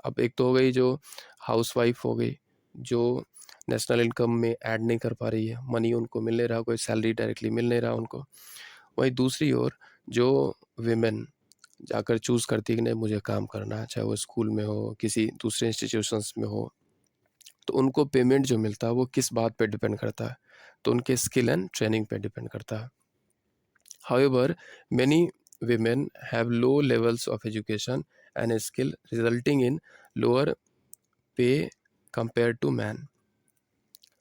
अब एक तो हो गई जो हाउसवाइफ हो गई, जो नेशनल इनकम में ऐड नहीं कर पा रही है, मनी उनको मिल नहीं रहा, कोई सैलरी डायरेक्टली मिल नहीं रहा उनको। वहीं दूसरी ओर जो विमेन जाकर चूज़ करती है कि नहीं मुझे काम करना है, चाहे वो स्कूल में हो, किसी दूसरे इंस्टीट्यूशंस में हो, तो उनको पेमेंट जो मिलता है वो किस बात पे डिपेंड करता है, तो उनके स्किल एंड ट्रेनिंग पे डिपेंड करता है। However, many women have low levels of education and skill resulting in lower pay compared to men।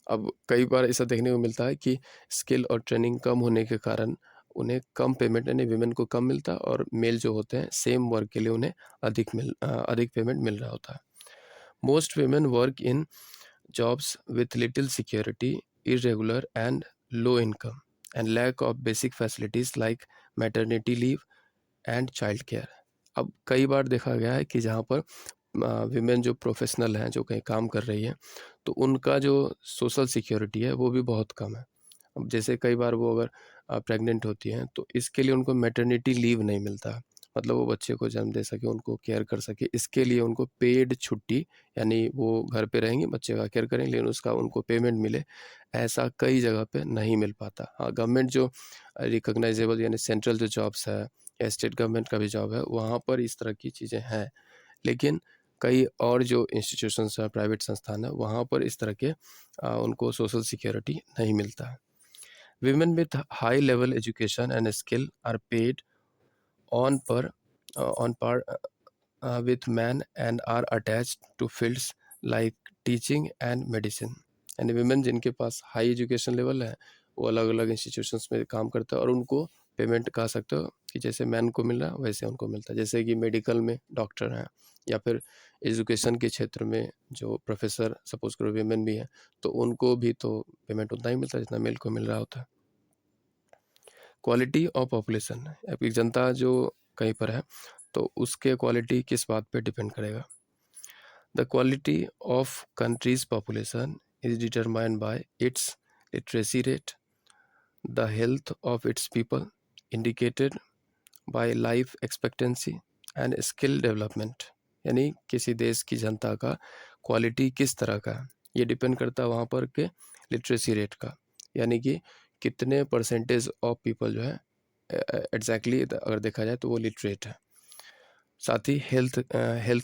अब कई बार ऐसा देखने को मिलता है कि स्किल और ट्रेनिंग कम होने के कारण उन्हें कम पेमेंट, यानी विमेन को कम मिलता है, और मेल जो होते हैं सेम वर्क के लिए उन्हें अधिक पेमेंट मिल रहा होता है। Most women work in jobs with little security, irregular and low income, and lack of basic facilities like maternity leave and child care। अब कई बार देखा गया है कि जहाँ पर विमेन जो प्रोफेशनल हैं, जो कहीं काम कर रही हैं, तो उनका जो सोशल सिक्योरिटी है वो भी बहुत कम है। अब जैसे कई बार वो अगर प्रेग्नेंट होती हैं तो इसके लिए उनको मैटरनिटी लीव नहीं मिलता, मतलब वो बच्चे को जन्म दे सके, उनको केयर कर सके, इसके लिए उनको पेड छुट्टी, यानी वो घर पे रहेंगी, बच्चे का केयर करेंगे, लेकिन उसका उनको पेमेंट मिले, ऐसा कई जगह पे नहीं मिल पाता। हाँ, गवर्नमेंट जो रिकॉग्नाइजेबल यानी सेंट्रल जो जॉब्स है या स्टेट गवर्नमेंट का भी जॉब है, वहाँ पर इस तरह की चीज़ें हैं, लेकिन कई और जो इंस्टीट्यूशंस हैं, प्राइवेट संस्थान है, वहाँ पर इस तरह के उनको सोशल सिक्योरिटी नहीं मिलता है। Women with high level education and skill are paid on par with men and are attached to fields like teaching and medicine। यानी विमेन जिनके पास हाई एजुकेशन लेवल है वो अलग अलग इंस्टीट्यूशंस में काम करता है, और उनको पेमेंट कह सकते हो कि जैसे मैन को मिल रहा है वैसे उनको मिलता है। जैसे कि मेडिकल में डॉक्टर हैं, या फिर एजुकेशन के क्षेत्र में जो प्रोफेसर सपोज करो विमेन भी हैं, तो उनको भी तो पेमेंट उतना ही मिलता है जितना मेल को मिल रहा होता है। क्वालिटी ऑफ पॉपुलेशन, आपकी जनता जो कहीं पर है तो उसके क्वालिटी किस बात पे डिपेंड करेगा। The quality of countries population is determined by it's literacy rate, the health of its people indicated by life expectancy and skill development. यानी किसी देश की जनता का क्वालिटी किस तरह का है, ये डिपेंड करता है वहाँ पर के लिटरेसी रेट का, यानी कि कितने परसेंटेज ऑफ पीपल जो है एग्जैक्टली अगर देखा जाए तो वो लिटरेट है। साथ ही हेल्थ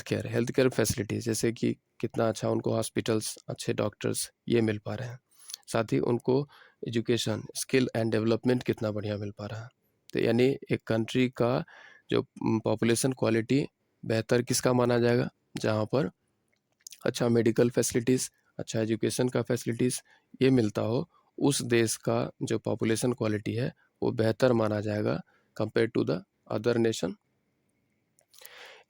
केयर फैसिलिटीज़, जैसे कि कितना अच्छा उनको हॉस्पिटल्स, अच्छे डॉक्टर्स ये मिल पा रहे हैं। साथ ही उनको एजुकेशन, स्किल एंड डेवलपमेंट कितना बढ़िया मिल पा रहा है। तो यानी एक कंट्री का जो पॉपुलेशन क्वालिटी बेहतर किसका माना जाएगा, जहाँ पर अच्छा मेडिकल फैसिलिटीज़, अच्छा एजुकेशन का फैसिलिटीज़ ये मिलता हो, उस देश का जो पॉपुलेशन क्वालिटी है वो बेहतर माना जाएगा compare to the other nation.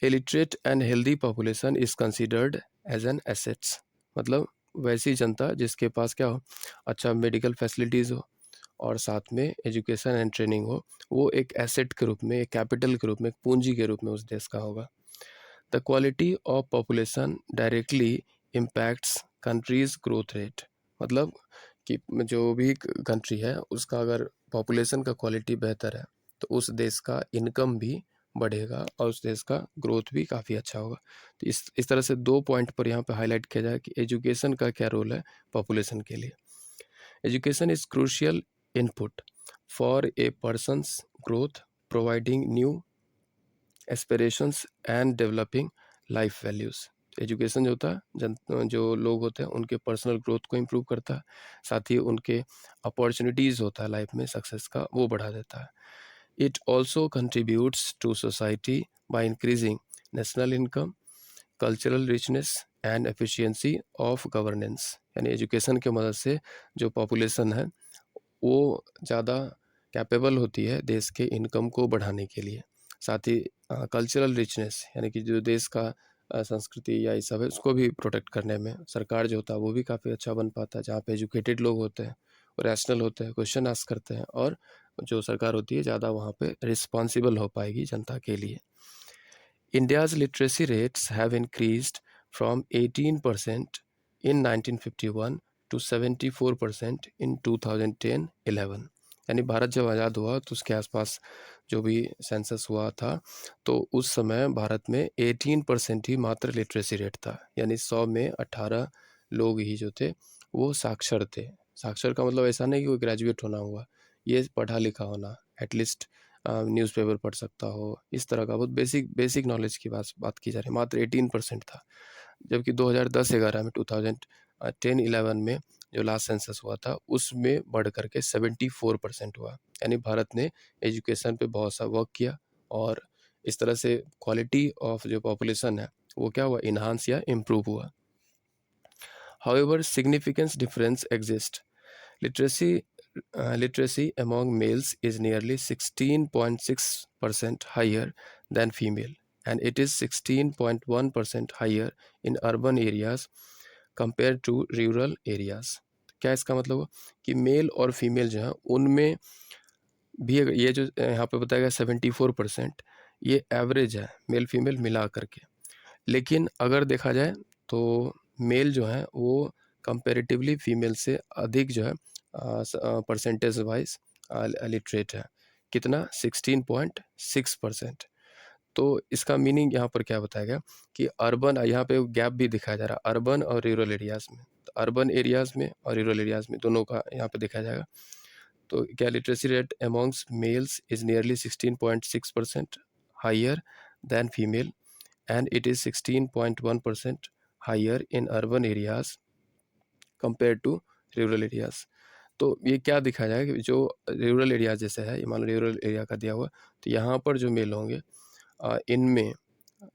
A literate and healthy population is considered as an assets, मतलब वैसी जनता जिसके पास क्या हो, अच्छा मेडिकल फैसिलिटीज़ हो और साथ में एजुकेशन एंड ट्रेनिंग हो, वो एक एसेट के रूप में, एक कैपिटल के रूप में, एक पूंजी के रूप में उस देश का होगा। The quality of population directly impacts countries growth rate, मतलब कि जो भी कंट्री है उसका अगर पॉपुलेशन का क्वालिटी बेहतर है तो उस देश का इनकम भी बढ़ेगा और उस देश का ग्रोथ भी काफ़ी अच्छा होगा। तो इस तरह से 2 पॉइंट पर यहाँ पे हाईलाइट किया जाए कि एजुकेशन का क्या रोल है पॉपुलेशन के लिए। Education is crucial input for a persons growth, providing new aspirations and developing life values. Education जो होता है जो लोग होते हैं उनके पर्सनल ग्रोथ को इम्प्रूव करता है, साथ ही उनके अपॉर्चुनिटीज़ होता है लाइफ में सक्सेस का, वो बढ़ा देता है। It also contributes to society by increasing national income, cultural richness and efficiency of governance, यानी एजुकेशन की मदद से जो पॉपुलेशन है वो ज़्यादा कैपेबल होती है देश के इनकम को बढ़ाने के लिए। साथ ही कल्चरल रिचनेस, यानी कि जो देश का संस्कृति या ये सब है उसको भी प्रोटेक्ट करने में सरकार जो होता है वो भी काफ़ी अच्छा बन पाता है, जहाँ पे एजुकेटेड लोग होते हैं, रैशनल होते हैं, क्वेश्चन आस्क करते हैं, और जो सरकार होती है ज़्यादा वहाँ पे रिस्पॉन्सिबल हो पाएगी जनता के लिए। India's literacy rates have increased from 18% in 1951 to 74% in 2010-11, यानी भारत जब आज़ाद हुआ तो उसके आसपास जो भी सेंसस हुआ था तो उस समय भारत में 18% ही मात्र लिटरेसी रेट था, यानी 100 में 18 लोग ही जो थे वो साक्षर थे। साक्षर का मतलब ऐसा नहीं कि कोई ग्रेजुएट होना हुआ, ये पढ़ा लिखा होना, एटलीस्ट न्यूज़पेपर पढ़ सकता हो, इस तरह का बहुत बेसिक नॉलेज की बात की जा रही है, मात्र 18% था। जबकि 2010-11 में 2010-11 में जो लास्ट सेंसस हुआ था उसमें बढ़ करके 74% हुआ, यानी भारत ने एजुकेशन पे बहुत सा वर्क किया और इस तरह से क्वालिटी ऑफ जो पॉपुलेशन है वो क्या हुआ, इन्हांस या इम्प्रूव हुआ। However significance difference exist. Literacy among males is nearly 16.6% higher than female, and it is 16.1% higher in urban areas compared to rural areas. क्या इसका मतलब हुआ कि मेल और फीमेल जो है उनमें भी अगर ये जो यहाँ पे बताया गया 74%, ये एवरेज है मेल फीमेल मिला करके, लेकिन अगर देखा जाए तो मेल जो है वो कंपैरेटिवली फीमेल से अधिक जो है परसेंटेज वाइज लिटरेट है। कितना, 16.6%। तो इसका मीनिंग यहाँ पर क्या बताया गया कि अर्बन, यहाँ पे गैप भी दिखाया जा रहा है अर्बन और रूरल एरियाज़ में। तो अर्बन एरियाज़ में और रूरल एरियाज़ में दोनों का यहाँ पे दिखाया जाएगा। तो क्या literacy rate amongst males is nearly 16.6% higher than female, and it is 16.1% higher in urban areas compared to rural areas। तो ये क्या दिखाया जाए कि जो रूरल एरिया जैसे है, ये मान लो रूरल एरिया का दिया हुआ, तो यहाँ पर जो मेल होंगे इनमें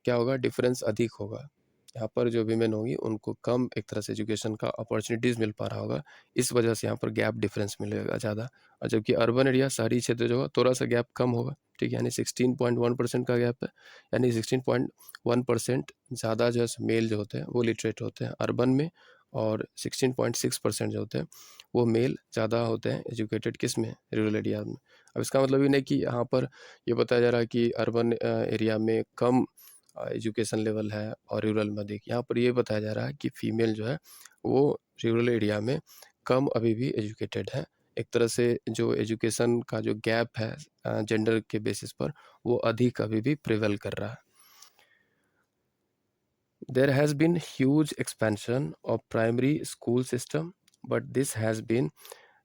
क्या होगा, डिफरेंस अधिक होगा। यहाँ पर जो वीमेन होंगी उनको कम एक तरह से एजुकेशन का अपॉर्चुनिटीज़ मिल पा रहा होगा, इस वजह से यहाँ पर गैप डिफरेंस मिलेगा ज़्यादा। और जबकि अर्बन एरिया, शहरी क्षेत्र जो होगा, थोड़ा सा गैप कम होगा, ठीक है, यानी 16.1% का गैप है, यानी 16.1% ज़्यादा जो है मेल जो होते हैं वो लिटरेट होते हैं अर्बन में, और 16.6% जो होते हैं वो मेल ज़्यादा होते हैं एजुकेटेड किस में, रूरल एरिया में। अब इसका मतलब ये नहीं कि यहाँ पर ये बताया जा रहा है कि अर्बन एरिया में कम एजुकेशन लेवल है और रूरल में अधिक। यहाँ पर ये बताया जा रहा है कि फीमेल जो है वो रूरल एरिया में कम अभी भी एजुकेटेड है। एक तरह से जो एजुकेशन का जो गैप है जेंडर के बेसिस पर, वो अधिक अभी भी प्रिवेल कर रहा है। There has been huge expansion of primary school system, but this has been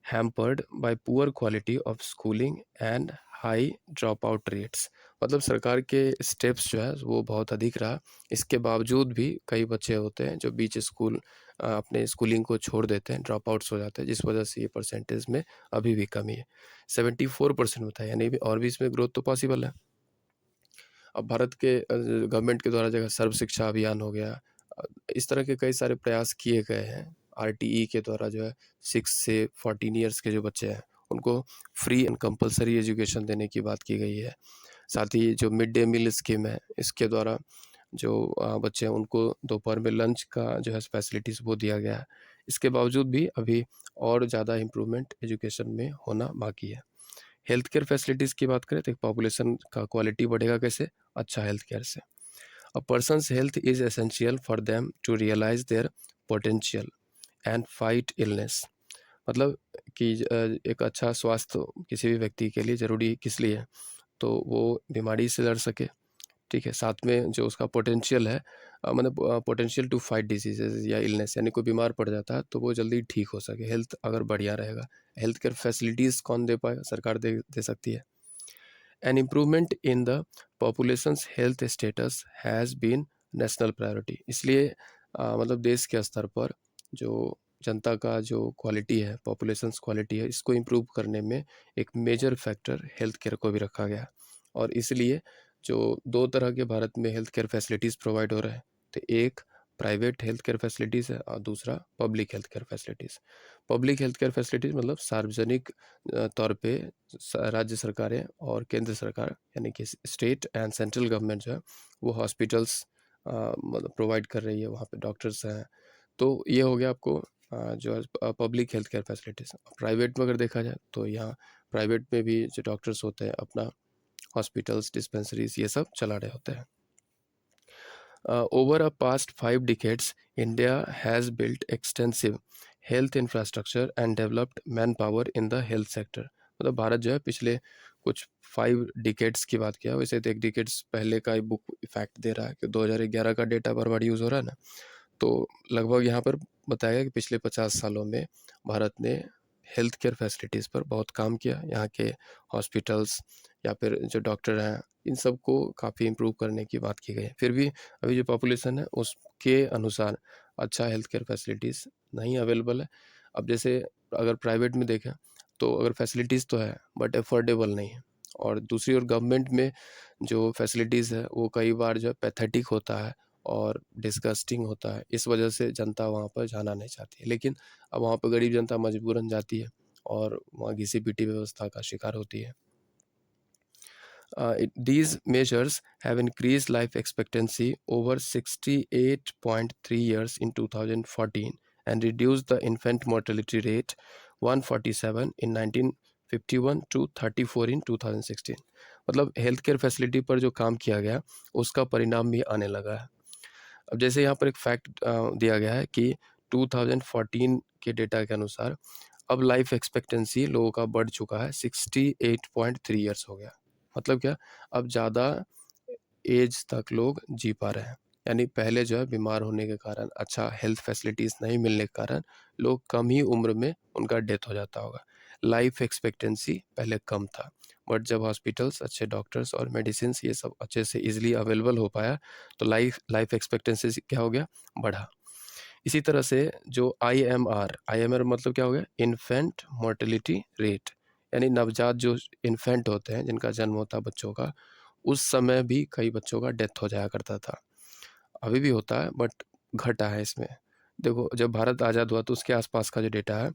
hampered by poor quality of schooling and high drop out rates. मतलब सरकार के स्टेप्स जो है वो बहुत अधिक रहा, इसके बावजूद भी कई बच्चे होते हैं जो बीच स्कूल अपने स्कूलिंग को छोड़ देते हैं, ड्रॉप आउट्स हो जाते हैं, जिस वजह से ये परसेंटेज में अभी भी कमी है। 74% होता है, यानी भी और भी इसमें ग्रोथ तो पॉसिबल है। अब भारत के गवर्नमेंट के द्वारा जगह सर्व शिक्षा अभियान हो गया, इस तरह के कई सारे प्रयास किए गए हैं। आरटीई के द्वारा जो है 6 से 14 ईयर्स के जो बच्चे हैं उनको फ्री एंड कंपलसरी एजुकेशन देने की बात की गई है। साथ ही जो मिड डे मील स्कीम है, इसके द्वारा जो बच्चे हैं उनको दोपहर में लंच का जो है फैसिलिटीज़ वो दिया गया है। इसके बावजूद भी अभी और ज़्यादा इम्प्रूवमेंट एजुकेशन में होना बाकी है। हेल्थ केयर फैसिलिटीज़ की बात करें तो पॉपुलेशन का क्वालिटी बढ़ेगा कैसे? अच्छा हेल्थ केयर से। A person's health is essential for them to realize their potential and fight illness। मतलब कि एक अच्छा स्वास्थ्य किसी भी व्यक्ति के लिए ज़रूरी किस लिए है? तो वो बीमारी से लड़ सके, ठीक है। साथ में जो उसका पोटेंशियल है, मतलब पोटेंशियल टू फाइट डिजीजेज या इलनेस, यानी कोई बीमार पड़ जाता है तो वो जल्दी ठीक हो सके, हेल्थ अगर बढ़िया रहेगा। हेल्थ केयर फैसिलिटीज़ कौन दे पाएगा? सरकार दे सकती है। An improvement in the population's health status has been national priority। इसलिए मतलब देश के स्तर पर जो जनता का जो क्वालिटी है, पॉपुलेशंस क्वालिटी है, इसको इम्प्रूव करने में एक मेजर फैक्टर हेल्थ केयर को भी रखा गया। और इसलिए जो दो तरह के भारत में हेल्थ केयर फैसिलिटीज़ प्रोवाइड हो रहे हैं, तो एक प्राइवेट हेल्थ केयर फैसिलिटीज़ है और दूसरा public health care facilities. Public health care facilities मतलब सार्वजनिक तौर पे राज्य सरकारें और केंद्र सरकार यानी कि स्टेट एंड सेंट्रल गवर्नमेंट जो है वो हॉस्पिटल्स मतलब प्रोवाइड कर रही है, वहाँ पे डॉक्टर्स हैं। तो ये हो गया आपको जो है public health care facilities. Private में अगर देखा जाए तो यहाँ प्राइवेट में भी जो डॉक्टर्स होते हैं अपना हॉस्पिटल्स, डिस्पेंसरीज ये सब चला रहे होते हैं। Over a past 5 decades, India has built extensive health infrastructure and developed manpower in the health sector। मतलब भारत जो है पिछले कुछ 5 डिकेड्स की बात किया, वैसे तो 1 डिकेड्स पहले का ही बुक फैक्ट दे रहा है कि 2011 का डेटा बार बार यूज़ हो रहा है ना, तो लगभग यहाँ पर बताया गया कि पिछले 50 सालों में भारत ने हेल्थ केयर फैसिलिटीज़ पर बहुत काम किया। यहाँ के हॉस्पिटल्स या फिर जो डॉक्टर हैं, इन सब को काफ़ी इम्प्रूव करने की बात की गई है। फिर भी अभी जो पॉपुलेशन है उसके अनुसार अच्छा हेल्थ केयर फैसिलिटीज़ नहीं अवेलेबल है। अब जैसे अगर प्राइवेट में देखें तो अगर फैसिलिटीज़ तो है बट अफोर्डेबल नहीं है, और दूसरी ओर गवर्नमेंट में जो फैसिलिटीज़ है वो कई बार जो है पैथेटिक होता है और डिस्गस्टिंग होता है। इस वजह से जनता वहाँ पर जाना नहीं चाहती है, लेकिन अब वहाँ पर गरीब जनता मजबूरन जाती है और वहाँ घिसी-पिटी व्यवस्था का शिकार होती है। These measures have increased life expectancy over 68.3 years in 2014 and reduced the infant mortality rate 147 in 1951 to 34 in 2016। मतलब हेल्थ केयर फैसिलिटी पर जो काम किया गया उसका परिणाम भी आने लगा है। अब जैसे यहाँ पर एक फैक्ट दिया गया है कि 2014 के डेटा के अनुसार अब लाइफ एक्सपेक्टेंसी लोगों का बढ़ चुका है, 68.3 ईयर्स हो गया। मतलब क्या? अब ज़्यादा एज तक लोग जी पा रहे हैं। यानी पहले जो है बीमार होने के कारण, अच्छा हेल्थ फैसिलिटीज़ नहीं मिलने के कारण लोग कम ही उम्र में उनका डेथ हो जाता होगा। लाइफ एक्सपेक्टेंसी पहले कम था, बट जब हॉस्पिटल्स, अच्छे डॉक्टर्स और मेडिसिन्स ये सब अच्छे से ईज़िली अवेलेबल हो पाया तो लाइफ एक्सपेक्टेंसी क्या हो गया? बढ़ा। इसी तरह से जो आईएमआर मतलब क्या हो गया? इन्फेंट मोर्टेलिटी रेट, यानी नवजात जो इन्फेंट होते हैं जिनका जन्म होता है बच्चों का, उस समय भी कई बच्चों का डेथ हो जाया करता था। अभी भी होता है बट घटा है इसमें। देखो जब भारत आज़ाद हुआ तो उसके आसपास का जो डेटा है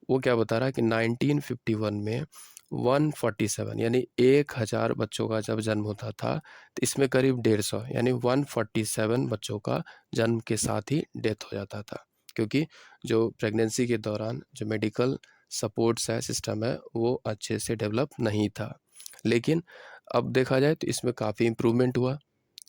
वो क्या बता रहा है कि 1951 में 147 यानी 1000 बच्चों का जब जन्म होता था तो इसमें करीब 150 यानी 147 बच्चों का जन्म के साथ ही डेथ हो जाता था, क्योंकि जो प्रेगनेंसी के दौरान जो मेडिकल सपोर्ट्स है, सिस्टम है, वो अच्छे से डेवलप नहीं था। लेकिन अब देखा जाए तो इसमें काफ़ी इम्प्रूवमेंट हुआ।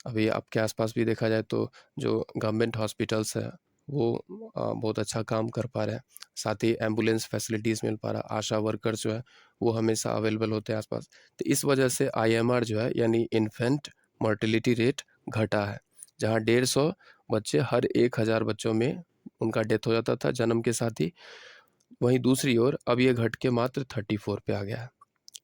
अभी आपके आसपास भी देखा जाए तो जो गवर्नमेंट हॉस्पिटल्स हैं वो बहुत अच्छा काम कर पा रहे हैं। साथ ही एम्बुलेंस फैसिलिटीज़ मिल पा रहा है, आशा वर्कर्स जो है वो हमेशा अवेलेबल होते हैं आसपास। तो इस वजह से आईएमआर जो है यानी इन्फेंट मोर्टेलिटी रेट घटा है। जहाँ 150 बच्चे हर 1000 बच्चों में उनका डेथ हो जाता था जन्म के साथ ही। वहीं दूसरी ओर अब ये घट के मात्र 34 पे आ गया है।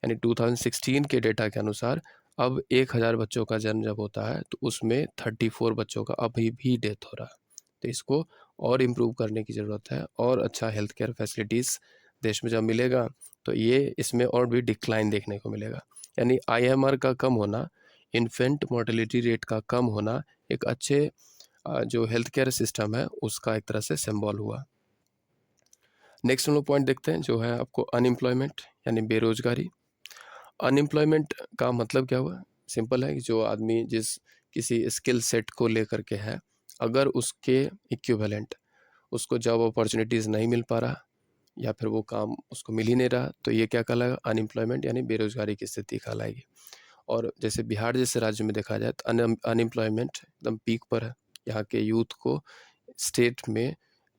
यानी 2016 के डेटा के अनुसार अब 1000 बच्चों का जन्म जब होता है तो उसमें 34 बच्चों का अभी भी डेथ हो रहा है। तो इसको और इम्प्रूव करने की ज़रूरत है, और अच्छा हेल्थ केयर फैसिलिटीज़ देश में जब मिलेगा तो ये इसमें और भी डिक्लाइन देखने को मिलेगा। यानी IMR का कम होना, इन्फेंट मोर्टेलिटी रेट का कम होना एक अच्छे जो हेल्थ केयर सिस्टम है उसका एक तरह से सिंबल हुआ। नेक्स्ट हम लोग पॉइंट देखते हैं जो है आपको अनएम्प्लॉयमेंट यानी बेरोजगारी। अनएम्प्लॉयमेंट का मतलब क्या हुआ? सिंपल है कि जो आदमी जिस किसी स्किल सेट को लेकर के है, अगर उसके इक्विवेलेंट उसको जॉब अपॉर्चुनिटीज़ नहीं मिल पा रहा या फिर वो काम उसको मिल ही नहीं रहा, तो ये क्या कहलाएगा? अनएम्प्लॉयमेंट यानी बेरोजगारी की स्थिति कहलाएगी। और जैसे बिहार जैसे राज्य में देखा जाए तो अनएम्प्लॉयमेंट एकदम पीक पर है। यहाँ के यूथ को स्टेट में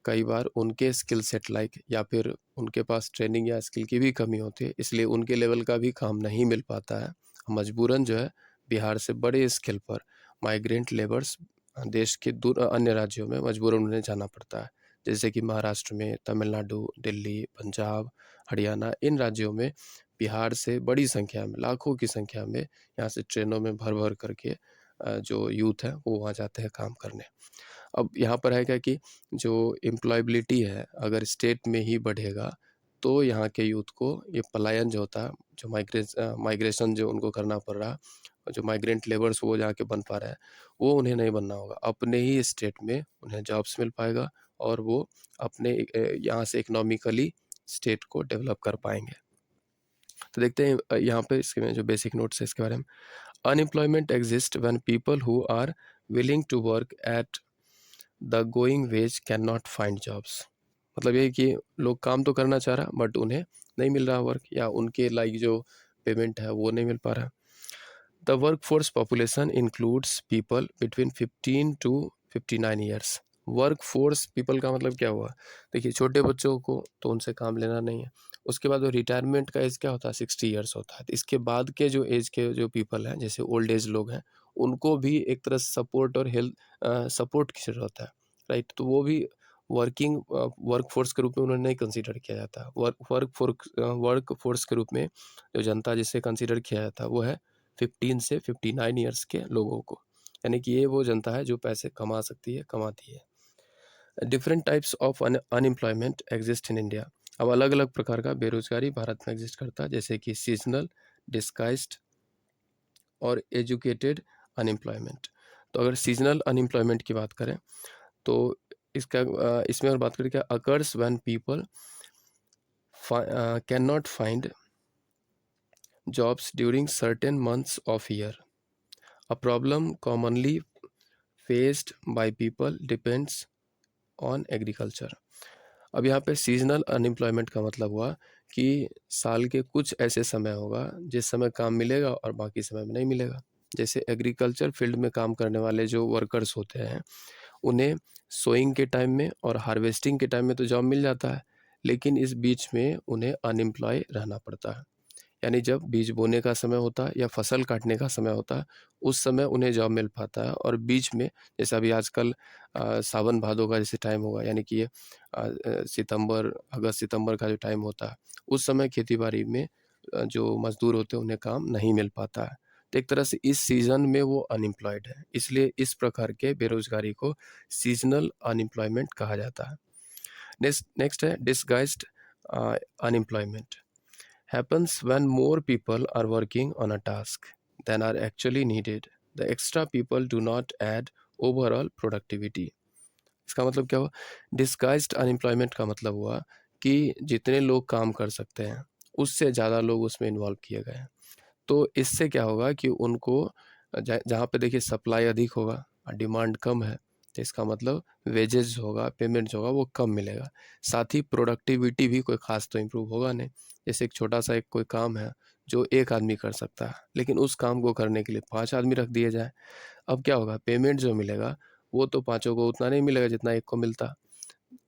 कई बार उनके स्किल सेट लाइक या फिर उनके पास ट्रेनिंग या स्किल की भी कमी होती है, इसलिए उनके लेवल का भी काम नहीं मिल पाता है। मजबूरन जो है बिहार से बड़े स्केल पर माइग्रेंट लेबर्स देश के दूर अन्य राज्यों में मजबूरन उन्हें जाना पड़ता है। जैसे कि महाराष्ट्र में, तमिलनाडु, दिल्ली, पंजाब, हरियाणा, इन राज्यों में बिहार से बड़ी संख्या में, लाखों की संख्या में यहाँ से ट्रेनों में भर भर करके जो यूथ है वो वहाँ जाते हैं काम करने। अब यहाँ पर है क्या कि जो एम्प्लॉयबिलिटी है अगर स्टेट में ही बढ़ेगा तो यहाँ के यूथ को ये पलायन जो होता है, जो माइग्रेशन जो उनको करना पड़ रहा, और जो माइग्रेंट लेबर्स वो जाके बन पा रहे हैं, वो उन्हें नहीं बनना होगा। अपने ही स्टेट में उन्हें जॉब्स मिल पाएगा और वो अपने यहाँ से इकोनॉमिकली स्टेट को डेवलप कर पाएंगे। तो देखते हैं यहाँ पे इसके में जो बेसिक नोट्स है इसके बारे में। Unemployment exist when people who are willing to work at the going wage can not find jobs. मतलब ये कि लोग काम तो करना चाह रहा बट उन्हें नहीं मिल रहा वर्क, या उनके लाइक जो पेमेंट है वो नहीं मिल पा रहा। The work force population includes people between 15 to 59 years. Work force people का मतलब क्या हुआ? देखिए छोटे बच्चों को तो उनसे काम लेना नहीं है। उसके बाद वो रिटायरमेंट का एज क्या होता है? 60 ईयर्स होता है। तो इसके बाद के जो एज के जो पीपल हैं जैसे ओल्ड एज लोग हैं, उनको भी एक तरह से सपोर्ट और हेल्थ सपोर्ट की ज़रूरत है, राइट? तो वो भी वर्क फोर्स के रूप में उन्हें नहीं कंसीडर किया जाता। वर्क फोर्स के रूप में जो जनता जिसे कंसीडर किया जाता है वो है 15 से 59 ईयर्स के लोगों को। यानी कि ये वो जनता है जो पैसे कमा सकती है, कमाती है। Different types of unemployment exist in India. अब अलग अलग प्रकार का बेरोजगारी भारत में एग्जिस्ट करता है, जैसे कि सीजनल, डिस्गाइज्ड और एजुकेटेड अनएम्प्लॉयमेंट। तो अगर सीजनल अनएम्प्लॉयमेंट की बात करें तो इसमें और बात करें क्या occurs when people can not find jobs during certain months of year. A problem commonly faced by people depends on agriculture. अब यहाँ पे सीजनल अनएम्प्लॉयमेंट का मतलब हुआ कि साल के कुछ ऐसे समय होगा जिस समय काम मिलेगा और बाकी समय में नहीं मिलेगा। जैसे एग्रीकल्चर फील्ड में काम करने वाले जो वर्कर्स होते हैं उन्हें सोइंग के टाइम में और हार्वेस्टिंग के टाइम में तो जॉब मिल जाता है, लेकिन इस बीच में उन्हें अनएम्प्लॉय रहना पड़ता है। यानी जब बीज बोने का समय होता है या फसल काटने का समय होता है उस समय उन्हें जॉब मिल पाता है, और बीच में जैसे अभी आजकल सावन भादों का जैसे टाइम होगा, यानी कि ये सितंबर, अगस्त सितंबर का जो टाइम होता है उस समय खेती बाड़ी में जो मजदूर होते हैं उन्हें काम नहीं मिल पाता है। तो एक तरह से इस सीज़न में वो अनएम्प्लॉयड है, इसलिए इस प्रकार के बेरोजगारी को सीजनल अनएम्प्लॉयमेंट कहा जाता है। नेक्स्ट है disguised unemployment. Happens when more people are working on a task than are actually needed. The extra people do not add overall productivity. इसका मतलब क्या हुआ? डिस्गाइज्ड अनएम्प्लॉयमेंट का मतलब हुआ कि जितने लोग काम कर सकते हैं उससे ज़्यादा लोग उसमें इन्वॉल्व किए गए हैं। तो इससे क्या होगा कि उनको जहाँ पे देखिए सप्लाई अधिक होगा और डिमांड कम है, तो इसका मतलब वेजेस होगा, पेमेंट जो होगा वो कम मिलेगा। साथ ही प्रोडक्टिविटी भी कोई खास तो इम्प्रूव होगा नहीं। जैसे एक छोटा सा एक कोई काम है जो एक आदमी कर सकता है, लेकिन उस काम को करने के लिए 5 आदमी रख दिए जाए, अब क्या होगा? पेमेंट जो मिलेगा वो तो पाँचों को उतना नहीं मिलेगा जितना एक को मिलता।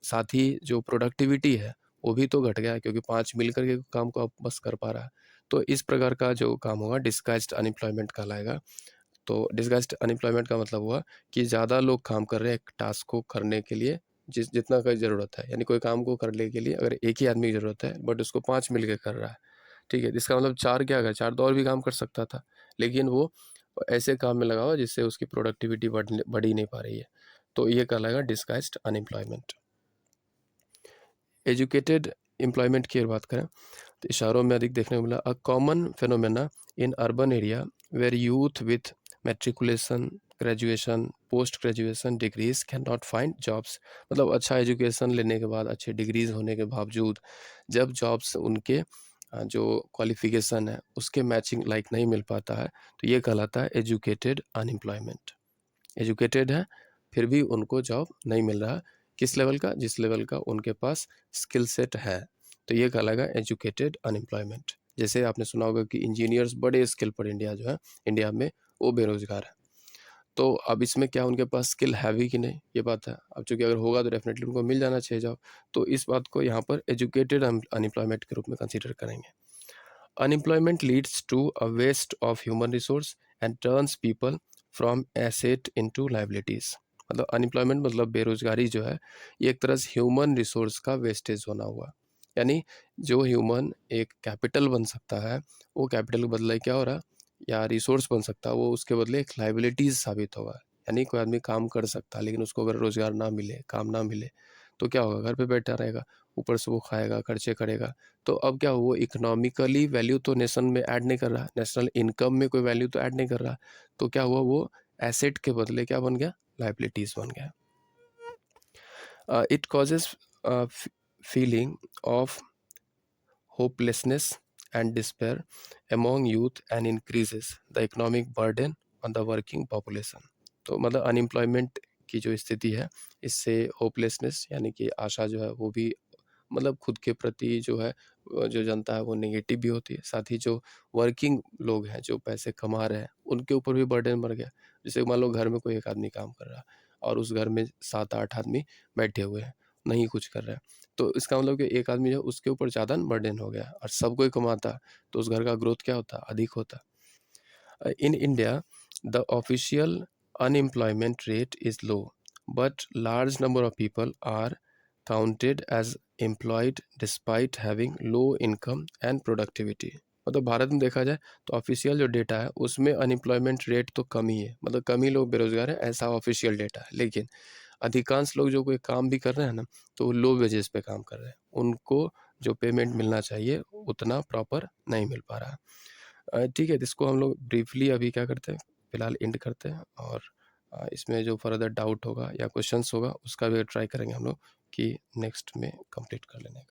साथ ही जो प्रोडक्टिविटी है वो भी तो घट गया, क्योंकि 5 मिल कर के काम को अब बस कर पा रहा है। तो इस प्रकार का जो काम होगा डिस्गाइज्ड अनएम्प्लॉयमेंट कहलाएगा। तो डिस्गाइज्ड अनएम्प्लॉयमेंट का मतलब हुआ कि ज़्यादा लोग काम कर रहे हैं एक टास्क को करने के लिए जितना का ज़रूरत है। यानी कोई काम को करने के लिए अगर एक ही आदमी की ज़रूरत है बट उसको 5 मिल के कर रहा है, ठीक है, इसका मतलब 4 क्या है, 4 तो और भी काम कर सकता था, लेकिन वो ऐसे काम में लगा हुआ जिससे उसकी प्रोडक्टिविटी बढ़ ही नहीं पा रही है। तो ये कहलाएगा डिस्गाइज्ड अनएम्प्लॉयमेंट। एजुकेटेड एम्प्लॉयमेंट की अगर बात करें तो इशारों में अधिक देखने को मिला। A common phenomena in urban area where youth with matriculation, graduation, post graduation degrees can not find jobs. मतलब अच्छा एजुकेशन लेने के बाद, अच्छे डिग्रीज होने के बावजूद जब जॉब्स उनके जो क्वालिफिकेशन है उसके मैचिंग लाइक नहीं मिल पाता है, तो ये कहलाता है एजुकेटेड अनएम्प्लॉयमेंट। एजुकेटेड है फिर भी उनको जॉब नहीं मिल रहा, किस लेवल का, जिस लेवल का उनके पास स्किल सेट है, तो ये कहलाएगा एजुकेटेड अनएम्प्लॉयमेंट। जैसे आपने सुना होगा कि इंजीनियर्स बड़े स्किल पर इंडिया में वो बेरोजगार है। तो अब इसमें क्या उनके पास स्किल है भी कि नहीं, ये बात है। अब चूंकि अगर होगा तो डेफिनेटली उनको मिल जाना चाहिए जॉब, तो इस बात को यहाँ पर एजुकेटेड अनएम्प्लॉयमेंट के रूप में कंसीडर करेंगे। Unemployment leads to a waste of human resource and turns people from asset into liabilities. मतलब अनएम्प्लॉयमेंट मतलब बेरोजगारी जो है ये एक तरह से ह्यूमन रिसोर्स का वेस्टेज होना हुआ। यानी जो ह्यूमन एक कैपिटल बन सकता है वो कैपिटल के बदले क्या हो रहा है, या रिसोर्स बन सकता है वो उसके बदले एक लाइबिलिटीज साबित होगा। यानी कोई आदमी काम कर सकता है लेकिन उसको अगर रोजगार ना मिले, काम ना मिले, तो क्या होगा, घर पे बैठा रहेगा, ऊपर से वो खाएगा, खर्चे करेगा। तो अब क्या वो इकोनॉमिकली वैल्यू तो नेशन में ऐड नहीं कर रहा, नेशनल इनकम में कोई वैल्यू तो ऐड नहीं कर रहा, तो क्या हुआ, वो एसेट के बदले क्या बन गया, लाइबिलिटीज बन गया। It causes feeling of hopelessness and despair among youth and increases the economic burden on the working population। तो मतलब अनएम्प्लॉयमेंट की जो स्थिति है इससे होपलेसनेस यानी कि आशा जो है वो भी, मतलब खुद के प्रति जो है जो जनता है वो नेगेटिव भी होती है, साथ ही जो वर्किंग लोग हैं जो पैसे कमा रहे हैं उनके ऊपर भी बर्डन बढ़ गया। जैसे मान लो घर में कोई एक आदमी काम कर रहा है और उस घर में 7-8 आदमी बैठे हुए हैं, नहीं कुछ कर रहे हैं, तो इसका मतलब कि एक आदमी जो उसके ऊपर ज़्यादा बर्डन हो गया और सब कोई कमाता तो उस घर का ग्रोथ क्या होता, अधिक होता। In India, the official unemployment rate is low, but large number of people are counted as employed despite having low income and productivity। मतलब भारत में देखा जाए तो ऑफिशियल जो डेटा है उसमें अनएम्प्लॉयमेंट रेट तो कम ही है, मतलब कम ही लोग बेरोजगार हैं ऐसा ऑफिशियल डेटा है, लेकिन अधिकांश लोग जो कोई काम भी कर रहे हैं ना तो वो लो वेजेस पे काम कर रहे हैं, उनको जो पेमेंट मिलना चाहिए उतना प्रॉपर नहीं मिल पा रहा। ठीक है, इसको हम लोग ब्रीफली अभी क्या करते हैं, फिलहाल एंड करते हैं, और इसमें जो फर्दर डाउट होगा या क्वेश्चंस होगा उसका भी ट्राई करेंगे हम लोग कि नेक्स्ट में कंप्लीट कर लेने का।